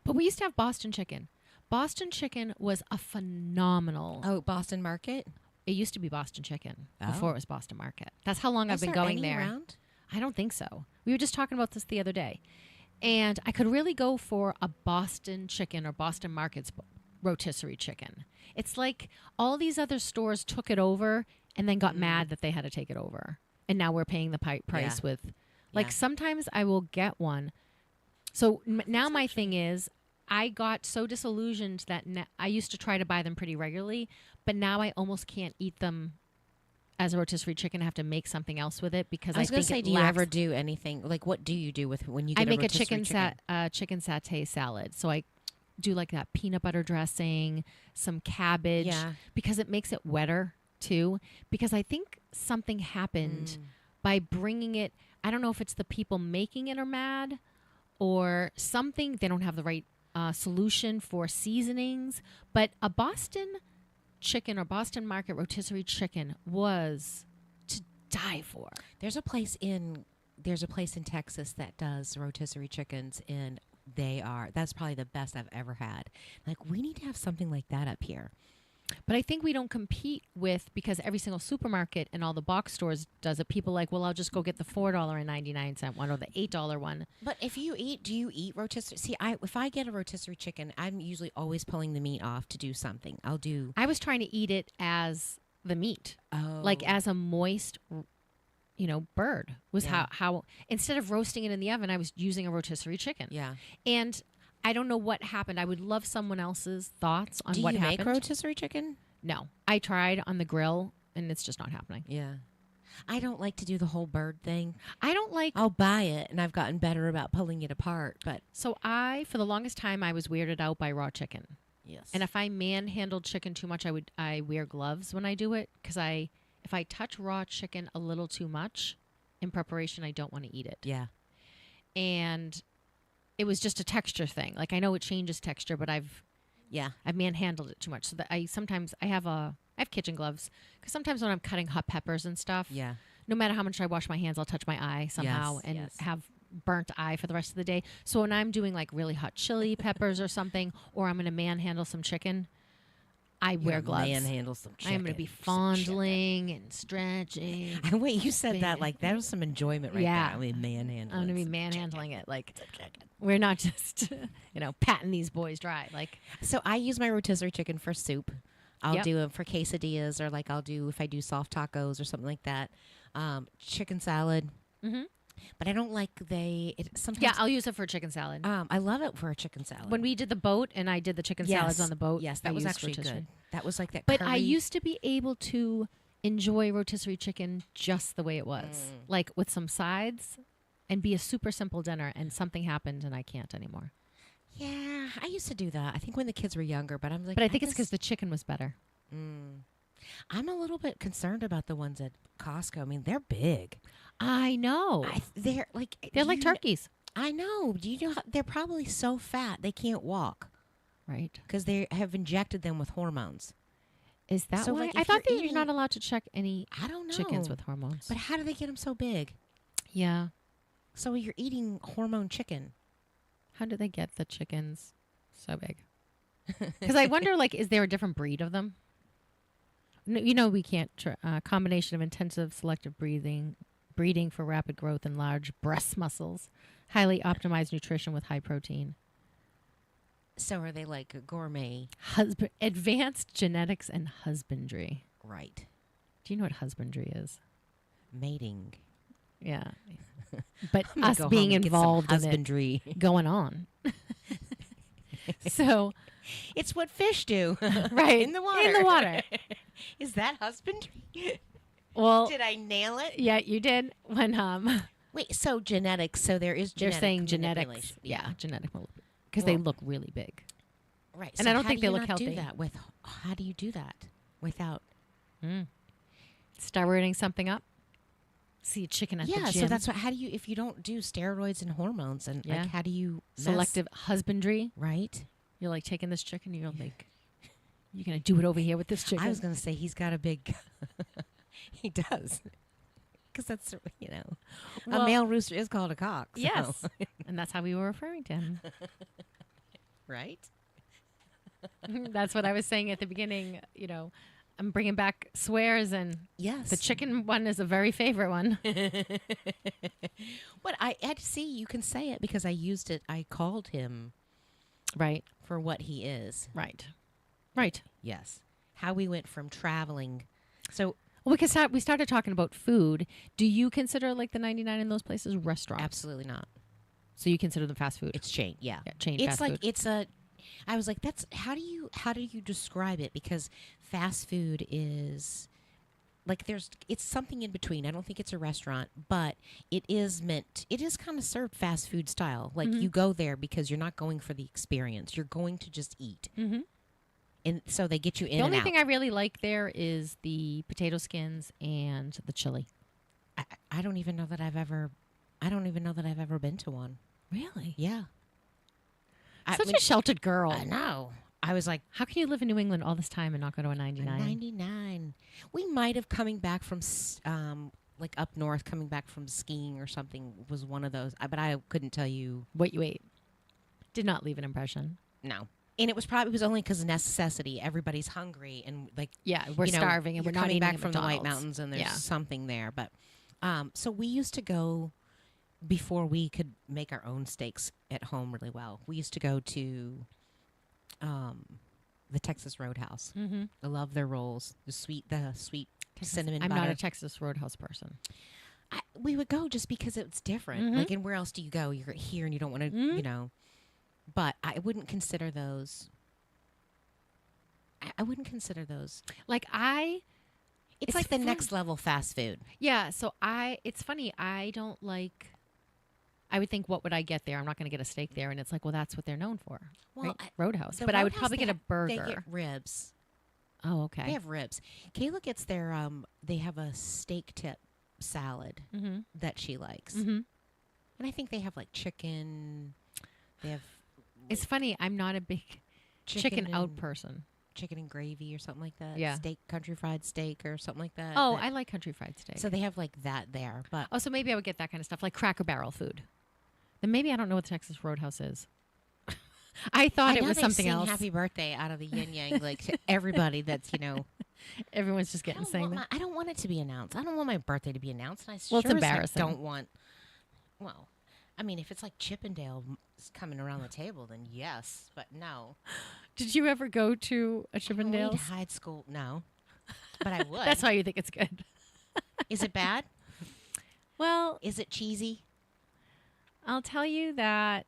but we used to have Boston chicken. Boston chicken was a phenomenal. Oh, Boston Market. It used to be Boston chicken Oh. before it was Boston Market. That's how long I've Is been there going any there. around? I don't think so. We were just talking about this the other day. And I could really go for a Boston chicken or Boston Market's rotisserie chicken. It's like all these other stores took it over and then got mad that they had to take it over. And now we're paying the price Yeah. with, like, Yeah. sometimes I will get one. So now my thing is, I got so disillusioned that I used to try to buy them pretty regularly, but now I almost can't eat them as a rotisserie chicken. I have to make something else with it because I was going to think say, it do you lacks- ever do anything? Like, what do you do when you get I make a rotisserie chicken satay salad. So I do like that peanut butter dressing, some cabbage, Yeah. because it makes it wetter too. Because I think something happened by bringing it. I don't know if it's the people making it are mad or something. They don't have the right solution for seasonings. But a Boston chicken or Boston Market rotisserie chicken was to die for. There's a place in Texas that does rotisserie chickens, and that's probably the best I've ever had. Like, we need to have something like that up here. But I think we don't compete with, because every single supermarket and all the box stores does it. People like, well, I'll just go get the $4.99 one or the $8 one. But do you eat rotisserie? See, if I get a rotisserie chicken, I'm usually always pulling the meat off to do something. I was trying to eat it as the meat, Oh. like as a moist, bird was Yeah. how instead of roasting it in the oven, I was using a rotisserie chicken. Yeah. And I don't know what happened. I would love someone else's thoughts on Do what you happened. make rotisserie chicken? No, I tried on the grill and it's just not happening. Yeah. I don't like to do the whole bird thing. I don't like. I'll buy it, and I've gotten better about pulling it apart. But So for the longest time, I was weirded out by raw chicken. Yes. And if I manhandle chicken too much, I wear gloves when I do it because if I touch raw chicken a little too much in preparation, I don't want to eat it. Yeah. And it was just a texture thing. Like I know it changes texture, but I've manhandled it too much. So that I have kitchen gloves because sometimes when I'm cutting hot peppers and stuff, no matter how much I wash my hands, I'll touch my eye somehow and have burnt eye for the rest of the day. So when I'm doing like really hot chili peppers or something, or I'm going to manhandle some chicken, I wear gloves. Manhandle some chicken. I'm going to be fondling and stretching. Wait, you said that like that was some enjoyment right there. I mean, manhandling. I'm going to be manhandling it. Like we're not just, patting these boys dry. Like so I use my rotisserie chicken for soup. I'll do them for quesadillas or like if I do soft tacos or something like that. Chicken salad. Mm-hmm. But I don't like sometimes. Yeah, I'll use it for chicken salad. I love it for a chicken salad. When we did the boat and I did the chicken salads on the boat. Yes, that was actually good. That was like that. But curry. I used to be able to enjoy rotisserie chicken just the way it was, like with some sides, and be a super simple dinner. And something happened, and I can't anymore. Yeah, I used to do that. I think when the kids were younger, but I'm like. But I think it's because the chicken was better. I'm a little bit concerned about the ones at Costco. I mean, they're big. I know. They're like turkeys. I know. Do you know they're probably so fat they can't walk? Right. Because they have injected them with hormones. Is that so why? like, I thought that you're not allowed to check any chickens with hormones. But how do they get them so big? Yeah. So you're eating hormone chicken. How do they get the chickens so big? Because I wonder, like, is there a different breed of them? No, we can't. Combination of intensive selective breeding for rapid growth and large breast muscles. Highly optimized nutrition with high protein. So are they like a gourmet? Advanced genetics and husbandry. Right. Do you know what husbandry is? Mating. Yeah. But us being involved in husbandry going on. So it's what fish do. Right. In the water. In the water. Is that husbandry? Well, did I nail it? Yeah, you did. When wait, so genetics. So there is genetic. They're saying genetics. Yeah, genetic because they look really big. Right. And so I don't think they look healthy. How do you do that without steroiding something up? See a chicken at the gym. Yeah, so that's what. How do you if you don't do steroids and hormones and like how do you selective husbandry? Right. You're like taking this chicken. You're like, you're gonna do it over here with this chicken. I was gonna say he's got a big. He does. Because that's a male rooster is called a cock. So. Yes, and that's how we were referring to him. Right. That's what I was saying at the beginning. I'm bringing back swears, and the chicken one is a very favorite one. What I had to see, you can say it because I used it. I called him, right, for what he is. Right. Yes. How we went from traveling, so. Well, because we started talking about food. Do you consider like the 99 in those places restaurants? Absolutely not. So you consider them fast food? It's chain, yeah chain. It's fast like food. I was like, that's how do you describe it? Because fast food is like it's something in between. I don't think it's a restaurant, but it is kind of served fast food style. Like you go there because you're not going for the experience. You're going to just eat. Mm-hmm. And so they get you in and out. The only thing I really like there is the potato skins and the chili. I don't even know that I've ever been to one. Really? Yeah. Such a sheltered girl. I know. I was like, how can you live in New England all this time and not go to a 99? 99. We might have coming back from like up north, coming back from skiing or something was one of those. But I couldn't tell you what you ate. Did not leave an impression. No. And it was only because of necessity. Everybody's hungry and like we're starving and we're not coming eating back from McDonald's. the White Mountains and there's something there. But so we used to go before we could make our own steaks at home really well. We used to go to the Texas Roadhouse. Mm-hmm. I love their rolls, the sweet cinnamon. I'm butter. not a Texas Roadhouse person. We would go just because it's different. Mm-hmm. Like, and where else do you go? You're here and you don't want to, But I wouldn't consider those. I wouldn't consider those. Like It's like the next level fast food. Yeah. So it's funny. I I would think, what would I get there? I'm not going to get a steak there. And it's like, well, that's what they're known for. Well, right? Roadhouse. The But I would Roadhouse, probably get a burger. They get ribs. Oh, okay. They have ribs. Kayla gets their, they have a steak tip salad that she likes. Mm-hmm. And I think they have like chicken. They have. It's funny. I'm not a big chicken out and- person. Chicken and gravy or something like that. Yeah. Steak, country fried steak or something like that. Oh, I like country fried steak. So they have like that there. But Oh, so maybe I would get that kind of stuff, like Cracker Barrel food. Then maybe I don't know what the Texas Roadhouse is. I thought I it know was they something sing else. Happy birthday out of the yin yang, like to everybody that's, Everyone's just getting saying that. I don't want it to be announced. I don't want my birthday to be announced. And I Well, it's sure as heck embarrassing. don't want. Well, I mean, if it's like Chippendale coming around the table, then yes, but no. Did you ever go to a Chippendales? High school, no, but I would. That's why you think it's good. Is it bad? Well, Is it cheesy? I'll tell you that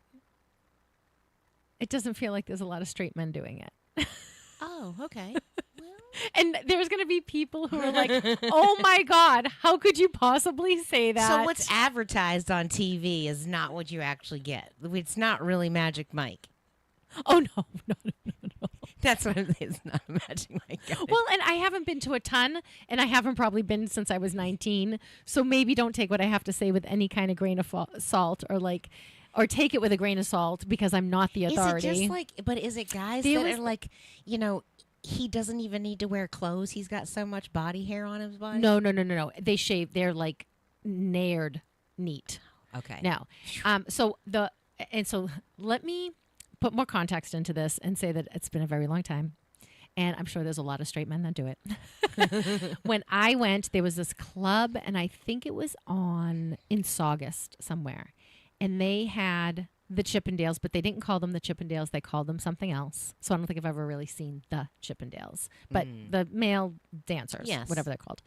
it doesn't feel like there's a lot of straight men doing it. Oh, okay. And there's going to be people who are like, oh my God, how could you possibly say that? So what's advertised on TV is not what you actually get. It's not really Magic Mike. Oh, no. That's what it is. Not Magic Mike. Well, and I haven't been to a ton, and I haven't probably been since I was 19. So maybe don't take what I have to say with any kind of grain of salt or take it with a grain of salt because I'm not the authority. Is it just like, but is it guys There that was are like, he doesn't even need to wear clothes. He's got so much body hair on his body. No. They shave. They're like nared neat. Okay. Now, so let me put more context into this and say that it's been a very long time. And I'm sure there's a lot of straight men that do it. When I went, there was this club, and I think it was in Saugus somewhere. And they had the Chippendales, but they didn't call them the Chippendales. They called them something else. So I don't think I've ever really seen the Chippendales, but the male dancers, Yes. whatever they're called.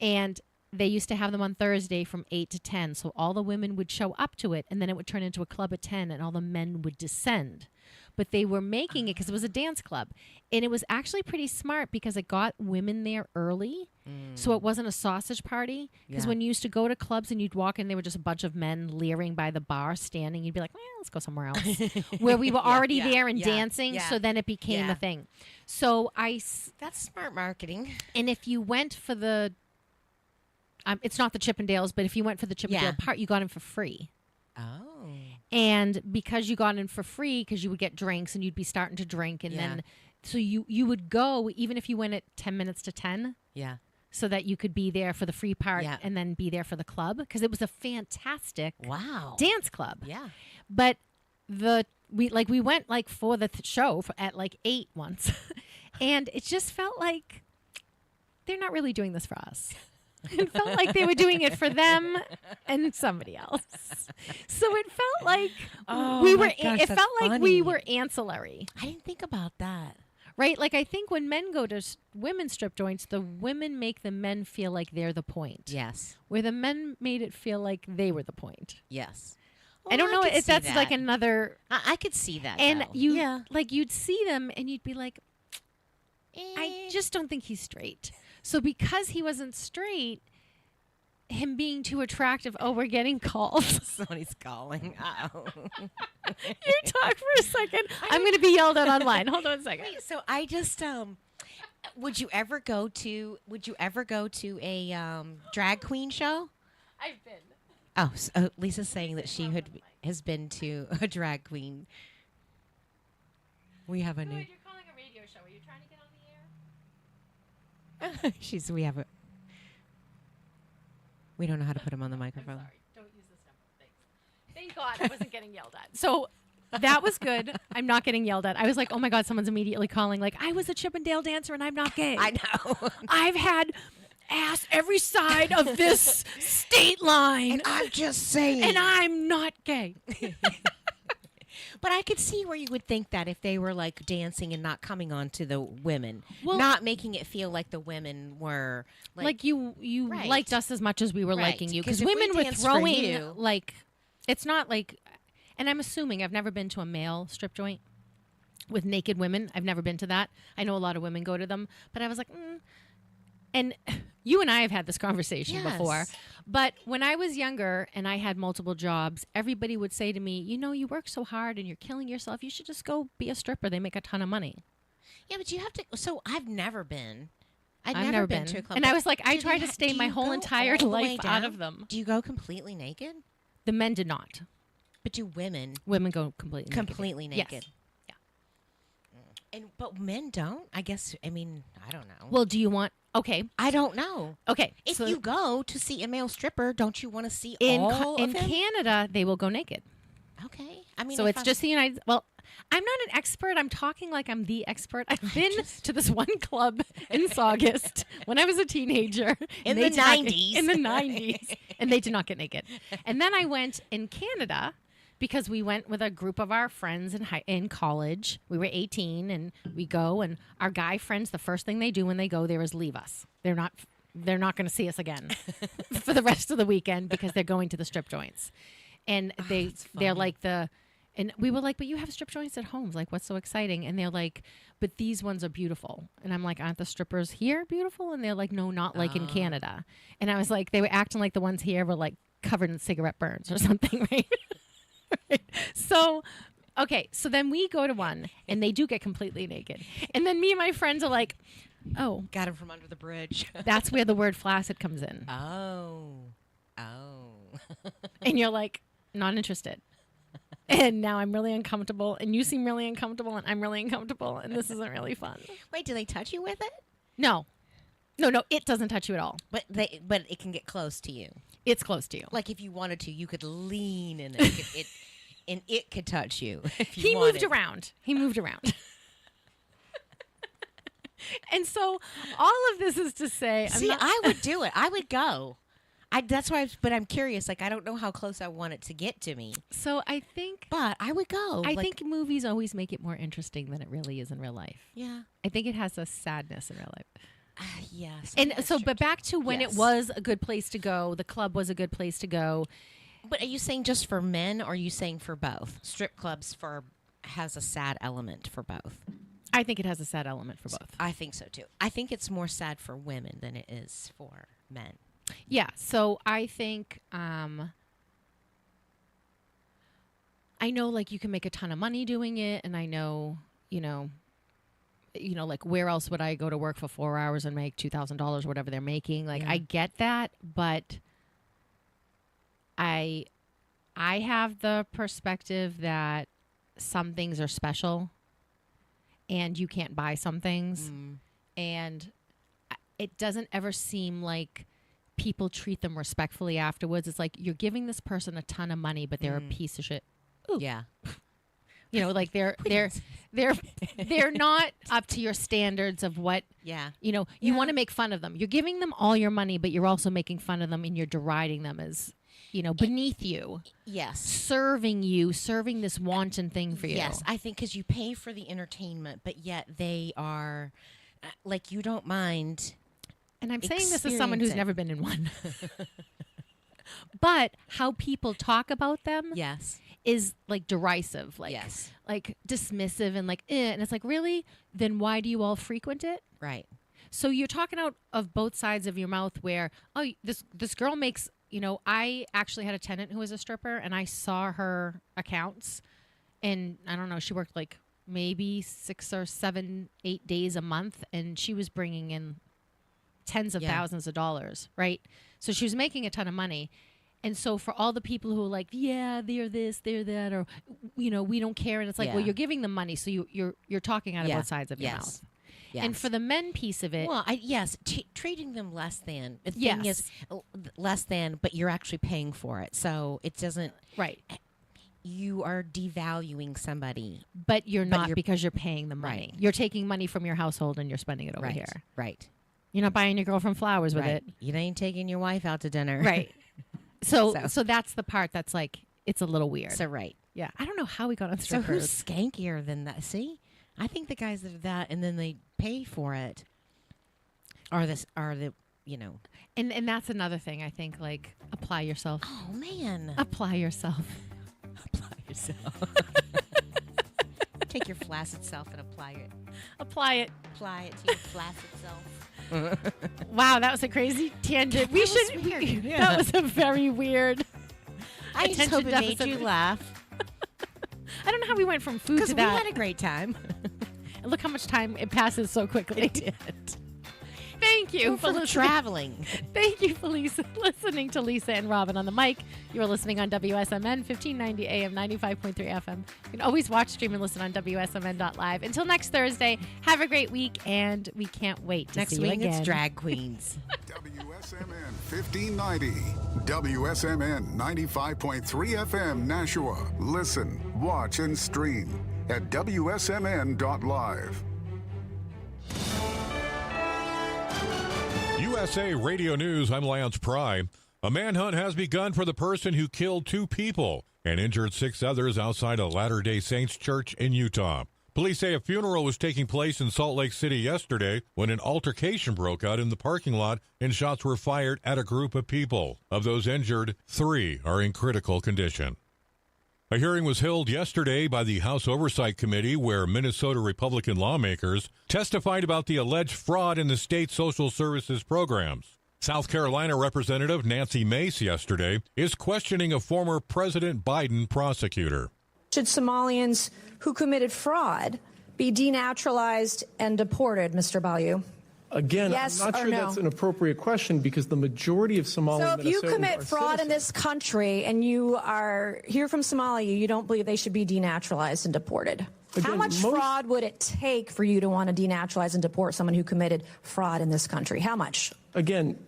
And they used to have them on Thursday from 8 to 10. So all the women would show up to it, and then it would turn into a club at 10, and all the men would descend. But they were making it because it was a dance club. And it was actually pretty smart because it got women there early. So it wasn't a sausage party. Because Yeah. when you used to go to clubs and you'd walk in, there were just a bunch of men leering by the bar, standing. You'd be like, well, let's go somewhere else. Where we were already there and dancing. yeah. So then it became Yeah. a thing. So That's smart marketing. and if you went for the, it's not the Chippendales, but if you went for the Chippendale Yeah. part, you got in for free. Oh. And because you got in for free, because you would get drinks and you'd be starting to drink, and Yeah. then so you would go even if you went at 10 minutes to 10, Yeah. so that you could be there for the free part Yeah. and then be there for the club, because it was a fantastic Wow. dance club. Yeah. But we went like for the show at like 8 once, and it just felt like they're not really doing this for us. It felt like they were doing it for them and somebody else. So it felt like it felt like we were ancillary, I didn't think about that. right? Like I think when men go to women's strip joints, the women make the men feel like they're the point. Yes. Where the men made it feel like they were the point. Yes. I don't know could if see that's like that. another. I could see that. And though. you'd see them and you'd be like, I just don't think he's straight. So because he wasn't straight, him being too attractive, we're getting called. Somebody's calling. Uh-oh. You talk for a second. I'm going to be yelled at online. Hold on a second. Wait, so I just would you ever go to a drag queen show? I've been. Oh, so Lisa's saying that she has been to a drag queen. We have a new. You're calling a radio show. Are you trying to get on the air? We don't know how to put him on the microphone. Sorry. Don't use this number. Thanks. Thank God I wasn't getting yelled at. So that was good. I'm not getting yelled at. I was like, oh my God, someone's immediately calling. Like, I was a Chippendale dancer and I'm not gay. I know. I've had ass every side of this state line. I'm just saying. And I'm not gay. But I could see where you would think that if they were like dancing and not coming on to the women, Well- not making it feel like the women were Like you Right. liked us as much as we were Right. liking you. 'Cause Because if we women were danced for throwing, you- like, it's not like, and I'm assuming I've never been to a male strip joint with naked women. I've never been to that. I know a lot of women go to them, but I was like, and You and I have had this conversation before. Yes. But when I was younger and I had multiple jobs, everybody would say to me, you work so hard and you're killing yourself. You should just go be a stripper. They make a ton of money. Yeah, but you have to. So I've never been. I've never been to a club. And I was like, I tried to stay do my you whole go entire all the way life out down? of them. Do you go completely naked? The men did not. But do women Women go completely naked. completely naked? Yes. But men don't. I guess. I mean, I don't know. Well, do you want? Okay. I don't know. Okay. If so you go to see a male stripper, don't you want to see in all in of them? Canada, they will go naked. Okay. I mean, So if it's I'm- just the United. Well, I'm not an expert. I'm talking like I'm the expert. I've been to this one club in Saugus when I was a teenager In and they the did not 90s. in the 90s, and they did not get naked. And then I went in Canada because we went with a group of our friends in college. We were 18, and we go, and our guy friends, the first thing they do when they go there is leave us. They're not going to see us again for the rest of the weekend because they're going to the strip joints. And they're like and we were like, but you have strip joints at home. Like, what's so exciting? And they're like, but these ones are beautiful. And I'm like, aren't the strippers here beautiful? And they're like, no, not like in Canada. And I was like, they were acting like the ones here were like covered in cigarette burns or something, right? Right. So, okay. So then we go to one and they do get completely naked. And then me and my friends are like, oh, got him from under the bridge. that's where the word flaccid comes in. Oh. And you're like, not interested. And now I'm really uncomfortable, and you seem really uncomfortable, and I'm really uncomfortable, and this isn't really fun. Wait, do they touch you with it? No, it doesn't touch you at all. But it can get close to you. It's close to you. Like if you wanted to, you could lean in it, and it could touch you. If you He wanted. moved around. And so all of this is to say, See, I would do it. I would go. That's why. But I'm curious. Like I don't know how close I want it to get to me. So I think But I would go. I Like, think movies always make it more interesting than it really is in real life. Yeah. I think it has a sadness in real life. Yes. And that's so, true, but too. back to when Yes. it was a good place to go, the club was a good place to go. But are you saying just for men, or are you saying for both? Strip clubs has a sad element for both. I think it has a sad element for both. I think so too. I think it's more sad for women than it is for men. Yeah. So I think I know like you can make a ton of money doing it, and I know like where else would I go to work for 4 hours and make $2,000, whatever they're making? Like Yeah. I get that, but I have the perspective that some things are special, and you can't buy some things, and it doesn't ever seem like people treat them respectfully afterwards. It's like you're giving this person a ton of money, but they're a piece of shit. Ooh. Yeah. Like they're not up to your standards of what Yeah. you want to make fun of them. You're giving them all your money, but you're also making fun of them, and you're deriding them as beneath you, Yes. serving this wanton thing for you. Yes, I think because you pay for the entertainment, but yet they are like you don't mind. And I'm saying this as someone who's never been in one. But how people talk about them Yes. is like derisive, like Yes. like dismissive, and like and it's like, really? Then why do you all frequent it? Right. So you're talking out of both sides of your mouth where, oh, this girl makes, I actually had a tenant who was a stripper, and I saw her accounts, and I don't know, she worked like maybe 6 or 7, 8 days a month, and she was bringing in tens of thousands of dollars, right? So she was making a ton of money. And so for all the people who are like, yeah, they're this, they're that, or, we don't care. And it's like, well, you're giving them money. So you're talking out of both sides of your mouth. Yes. And for the men piece of it. Well, treating them less than. The thing Yes. is less than, but you're actually paying for it. So it doesn't. Right. You are devaluing somebody. But you're not, because you're paying them money. Right. You're taking money from your household and you're spending it over here. Right. You're not buying your girlfriend flowers with Right. it. You ain't taking your wife out to dinner. Right. So So- that's the part that's like, it's a little weird. So right. Yeah. I don't know how we got on So strippers. who's skankier than that? See, I think the guys that are that and then they pay for it are the And that's another thing, I think, like, apply yourself. Oh man. Apply yourself. Apply yourself. Take your flaccid self and apply it. Apply it. Apply it to your flaccid self. Wow, that was a crazy tangent. That was a very weird. I just hope it made you laugh. I don't know how we went from food to that. Because we had a great time. And look how much time it passes so quickly. It did. Thank you for traveling. Thank you for listening to Lisa and Robin on the mic. You are listening on WSMN 1590 AM 95.3 FM. You can always watch, stream, and listen on WSMN.live. Until next Thursday, have a great week, and we can't wait to see you again. Next week, it's Drag Queens. WSMN 1590, WSMN 95.3 FM Nashua. Listen, watch, and stream at WSMN.live. USA Radio News, I'm Lance Pry. A manhunt has begun for the person who killed 2 people and injured 6 others outside a Latter-day Saints church in Utah. Police say a funeral was taking place in Salt Lake City yesterday when an altercation broke out in the parking lot and shots were fired at a group of people. Of those injured, 3 are in critical condition. A hearing was held yesterday by the House Oversight Committee where Minnesota Republican lawmakers testified about the alleged fraud in the state's social services programs. South Carolina Representative Nancy Mace yesterday is questioning a former President Biden prosecutor. Should Somalians who committed fraud be denaturalized and deported, Mr. Bayou? Again, yes, I'm not sure that's an appropriate question because the majority of Somali So if you Minnesotans commit are fraud in citizens. this country and you are here from Somalia, you don't believe they should be denaturalized and deported? How Again, much fraud would it take for you to want to denaturalize and deport someone who committed fraud in this country? How much? Again,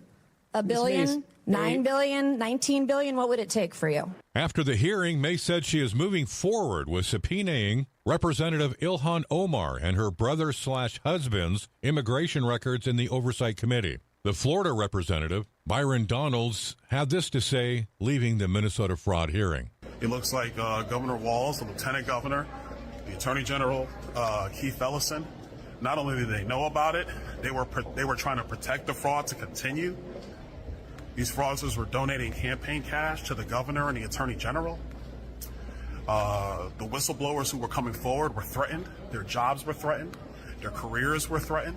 $1 billion, $9 billion, $19 billion? What would it take for you? After the hearing, Mace said she is moving forward with subpoenaing Representative Ilhan Omar and her brother/husband's immigration records in the Oversight Committee. The Florida representative, Byron Donalds, had this to say, leaving the Minnesota fraud hearing. It looks like Governor Walz, the Lieutenant Governor, the Attorney General, Keith Ellison, not only did they know about it, they were trying to protect the fraud to continue. These fraudsters were donating campaign cash to the governor and the Attorney General. The whistleblowers who were coming forward were threatened. Their jobs were threatened. Their careers were threatened.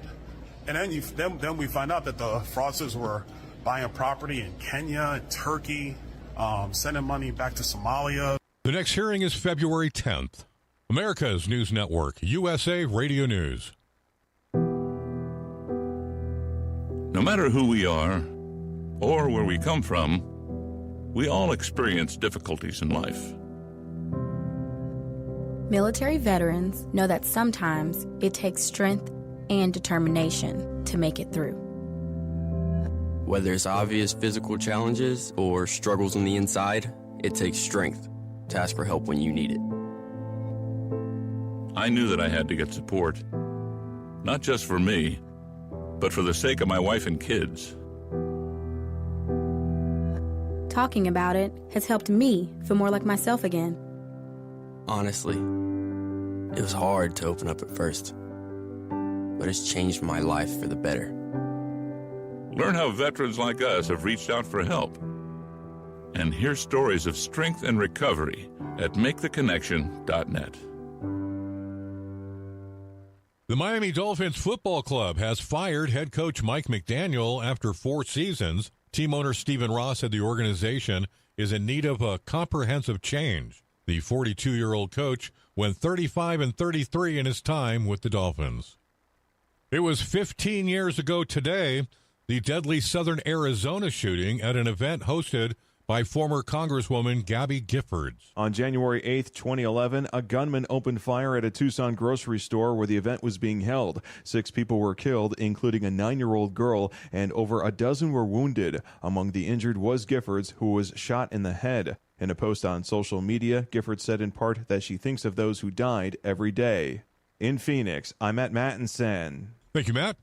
And then we find out that the fraudsters were buying property in Kenya and Turkey, sending money back to Somalia. The next hearing is February 10th. America's News Network, USA Radio News. No matter who we are or where we come from, we all experience difficulties in life. Military veterans know that sometimes it takes strength and determination to make it through. Whether it's obvious physical challenges or struggles on the inside, it takes strength to ask for help when you need it. I knew that I had to get support, not just for me, but for the sake of my wife and kids. Talking about it has helped me feel more like myself again. Honestly, it was hard to open up at first, but it's changed my life for the better. Learn how veterans like us have reached out for help. And hear stories of strength and recovery at MakeTheConnection.net. The Miami Dolphins Football Club has fired head coach Mike McDaniel after 4 seasons. Team owner Stephen Ross said the organization is in need of a comprehensive change. The 42-year-old coach went 35-33 in his time with the Dolphins. It was 15 years ago today, the deadly Southern Arizona shooting at an event hosted by former Congresswoman Gabby Giffords. On January 8th, 2011, a gunman opened fire at a Tucson grocery store where the event was being held. 6 people were killed, including a 9-year-old girl, and over a dozen were wounded. Among the injured was Giffords, who was shot in the head. In a post on social media, Giffords said in part that she thinks of those who died every day. In Phoenix, I'm at Mattinson. Thank you, Matt.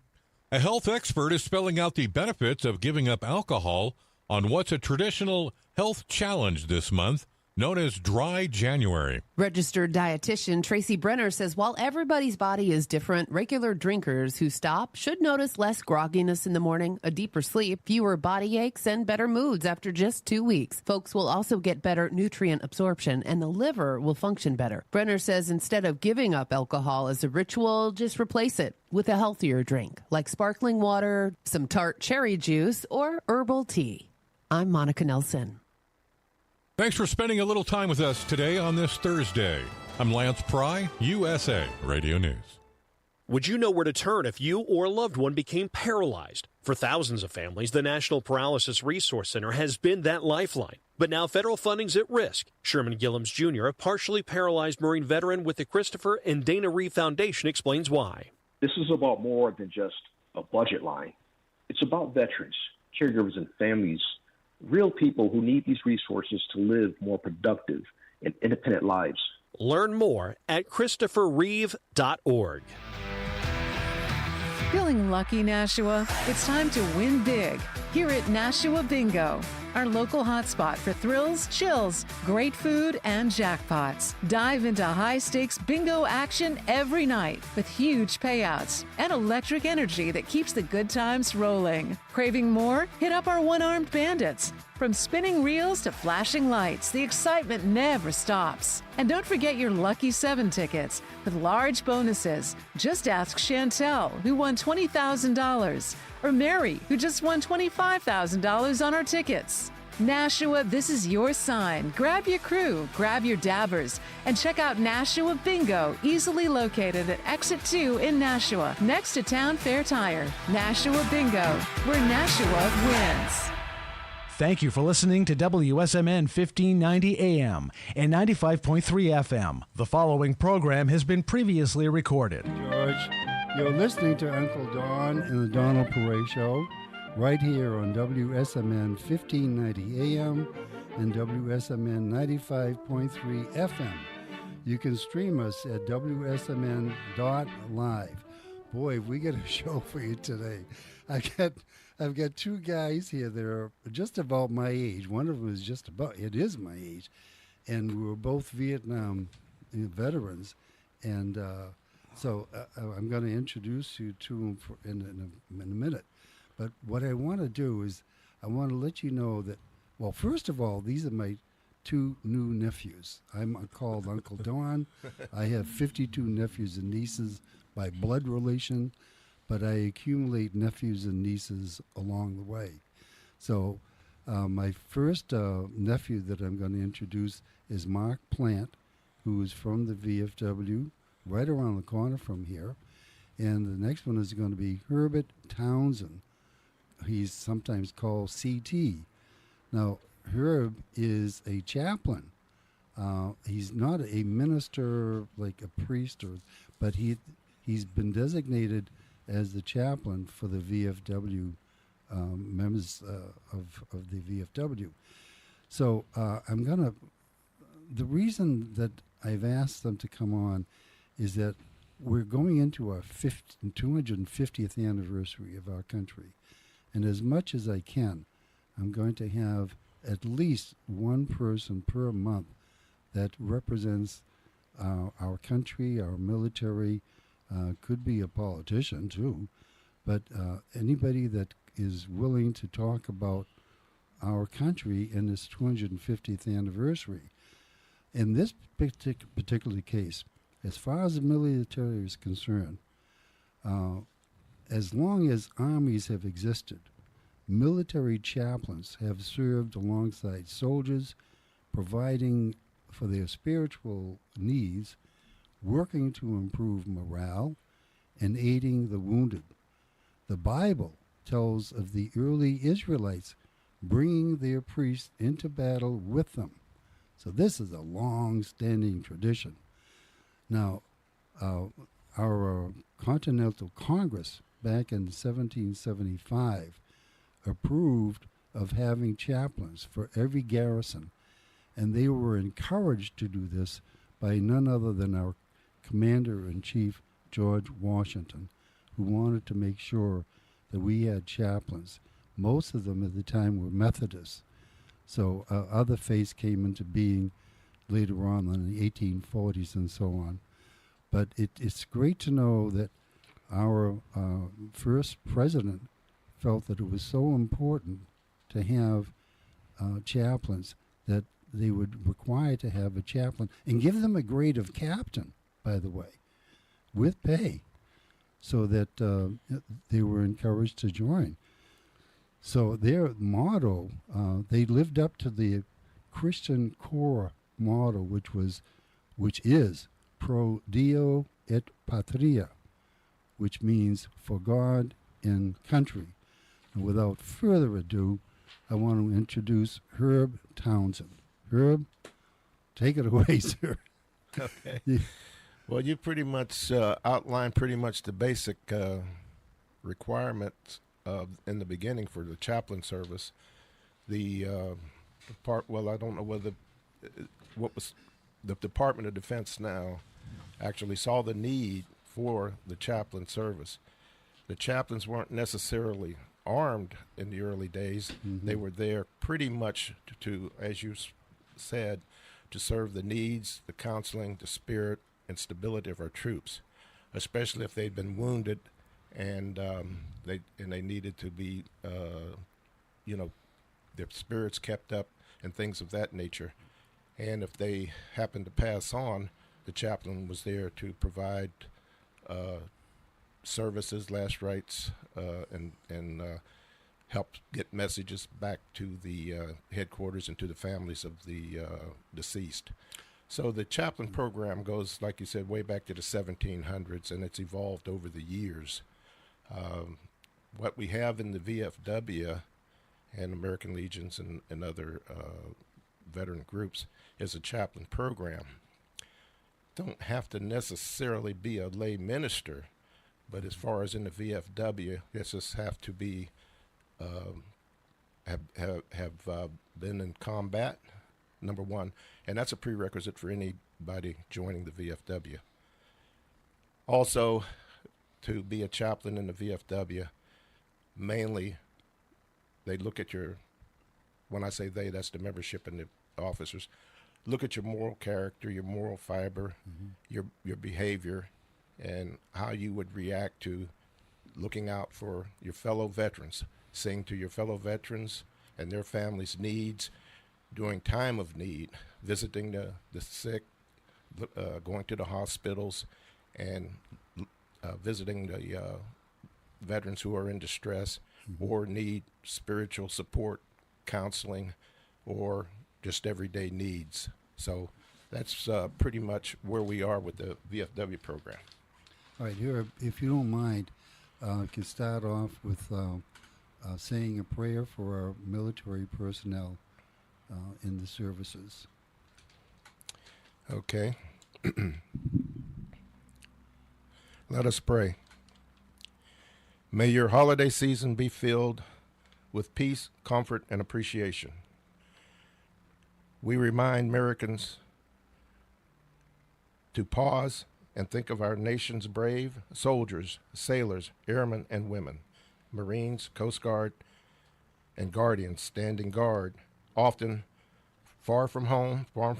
A health expert is spelling out the benefits of giving up alcohol on what's a traditional health challenge this month. known as Dry January. Registered dietitian Tracy Brenner says while everybody's body is different, regular drinkers who stop should notice less grogginess in the morning, a deeper sleep, fewer body aches, and better moods after just 2 weeks. Folks will also get better nutrient absorption, and the liver will function better. Brenner says instead of giving up alcohol as a ritual, just replace it with a healthier drink, like sparkling water, some tart cherry juice, or herbal tea. I'm Monica Nelson. Thanks for spending a little time with us today on this Thursday. I'm Lance Pry, USA Radio News. Would you know where to turn if you or a loved one became paralyzed? For thousands of families, the National Paralysis Resource Center has been that lifeline. But now federal funding's at risk. Sherman Gillums Jr., a partially paralyzed Marine veteran with the Christopher and Dana Reeve Foundation, explains why. This is about more than just a budget line. It's about veterans, caregivers, and families, real people who need these resources to live more productive and independent lives. Learn more at ChristopherReeve.org. Feeling lucky, Nashua? It's time to win big here at Nashua Bingo, our local hotspot for thrills, chills, great food, and jackpots. Dive into high-stakes bingo action every night with huge payouts and electric energy that keeps the good times rolling. Craving more? Hit up our one-armed bandits. From spinning reels to flashing lights, the excitement never stops. And don't forget your Lucky 7 tickets with large bonuses. Just ask Chantel, who won $20,000, or Mary, who just won $25,000 on our tickets. Nashua, this is your sign. Grab your crew, grab your dabbers, and check out Nashua Bingo, easily located at Exit 2 in Nashua, next to Town Fair Tire. Nashua Bingo, where Nashua wins. Thank you for listening to WSMN 1590 AM and 95.3 FM. The following program has been previously recorded. George, you're listening to Uncle Don and the Donald Perret Show right here on WSMN 1590 AM and WSMN 95.3 FM. You can stream us at WSMN.live. Boy, we got a show for you today. I've got two guys here that are just about my age. One of them is it is my age. And we were both Vietnam veterans. And so I'm going to introduce you to them in a minute. But what I want to do is I want to let you know that, well, first of all, these are my two new nephews. I'm called Uncle Don. I have 52 nephews and nieces by blood relation, but I accumulate nephews and nieces along the way. So my first nephew that I'm going to introduce is Mark Plant, who is from the VFW, right around the corner from here. And the next one is going to be Herbert Townsend. He's sometimes called CT. Now, Herb is a chaplain. He's not a minister like a priest, but he's been designated as the chaplain for the VFW members of the VFW. So the reason that I've asked them to come on is that we're going into our 250th anniversary of our country. And as much as I can, I'm going to have at least one person per month that represents our country, our military, could be a politician too, but anybody that is willing to talk about our country in this 250th anniversary. In this particular case, as far as the military is concerned, as long as armies have existed, military chaplains have served alongside soldiers, providing for their spiritual needs, working to improve morale, and aiding the wounded. The Bible tells of the early Israelites bringing their priests into battle with them. So this is a long-standing tradition. Now, our Continental Congress back in 1775 approved of having chaplains for every garrison, and they were encouraged to do this by none other than our Commander-in-Chief, George Washington, who wanted to make sure that we had chaplains. Most of them at the time were Methodists. So other faiths came into being later on in the 1840s and so on. But it's great to know that our first president felt that it was so important to have chaplains that they would require to have a chaplain and give them a grade of captain, by the way, with pay, so that they were encouraged to join. So their motto, they lived up to the Christian core motto, which is pro Dio et patria, which means for God and country. And without further ado, I want to introduce Herb Townsend. Herb, take it away, sir. Okay. Well, you pretty much outlined pretty much the basic requirements in the beginning for the chaplain service. The part, well, I don't know whether what was the Department of Defense now actually saw the need for the chaplain service. The chaplains weren't necessarily armed in the early days. Mm-hmm. They were there pretty much to, as you said, to serve the needs, the counseling, the spirit, and stability of our troops, especially if they'd been wounded and they needed to be, their spirits kept up and things of that nature. And if they happened to pass on, the chaplain was there to provide services, last rites, and help get messages back to the headquarters and to the families of the deceased. So the chaplain program goes, like you said, way back to the 1700s, and it's evolved over the years. What we have in the VFW and American Legions and other veteran groups is a chaplain program. Don't have to necessarily be a lay minister, but as far as in the VFW, it just have to be have been in combat, number one, and that's a prerequisite for anybody joining the VFW. Also, to be a chaplain in the VFW, mainly they look at your, when I say they, that's the membership and the officers, look at your moral character, your moral fiber, mm-hmm. your behavior, and how you would react to looking out for your fellow veterans, seeing to your fellow veterans and their families' needs during time of need, visiting the sick, going to the hospitals, and visiting the veterans who are in distress mm-hmm. or need spiritual support, counseling, or just everyday needs. So that's pretty much where we are with the VFW program. All right, here, if you don't mind, I can start off with saying a prayer for our military personnel in the services. Okay. Let us pray. May your holiday season be filled with peace, comfort, and appreciation. We remind Americans to pause and think of our nation's brave soldiers, sailors, airmen, and women, Marines, Coast Guard, and Guardians standing guard, often far from home, far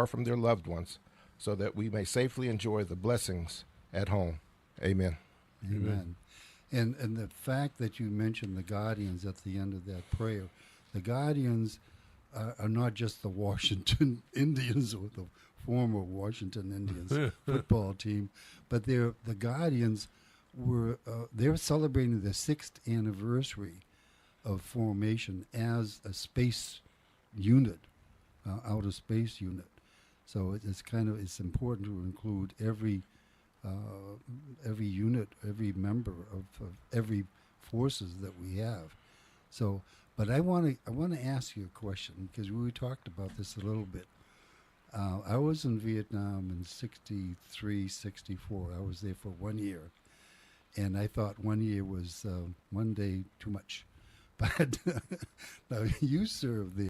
from their loved ones, so that we may safely enjoy the blessings at home. Amen. Amen. And the fact that you mentioned the Guardians at the end of that prayer, the Guardians are not just the Washington Indians or the former Washington Indians football team, but the Guardians were they're celebrating the 6th anniversary of formation as a space unit, outer space unit. So it's important to include every unit, every member of every forces that we have. So, but I want to ask you a question, because we talked about this a little bit. I was in Vietnam in 63, 64. I was there for 1 year, and I thought 1 year was one day too much. But now you served there.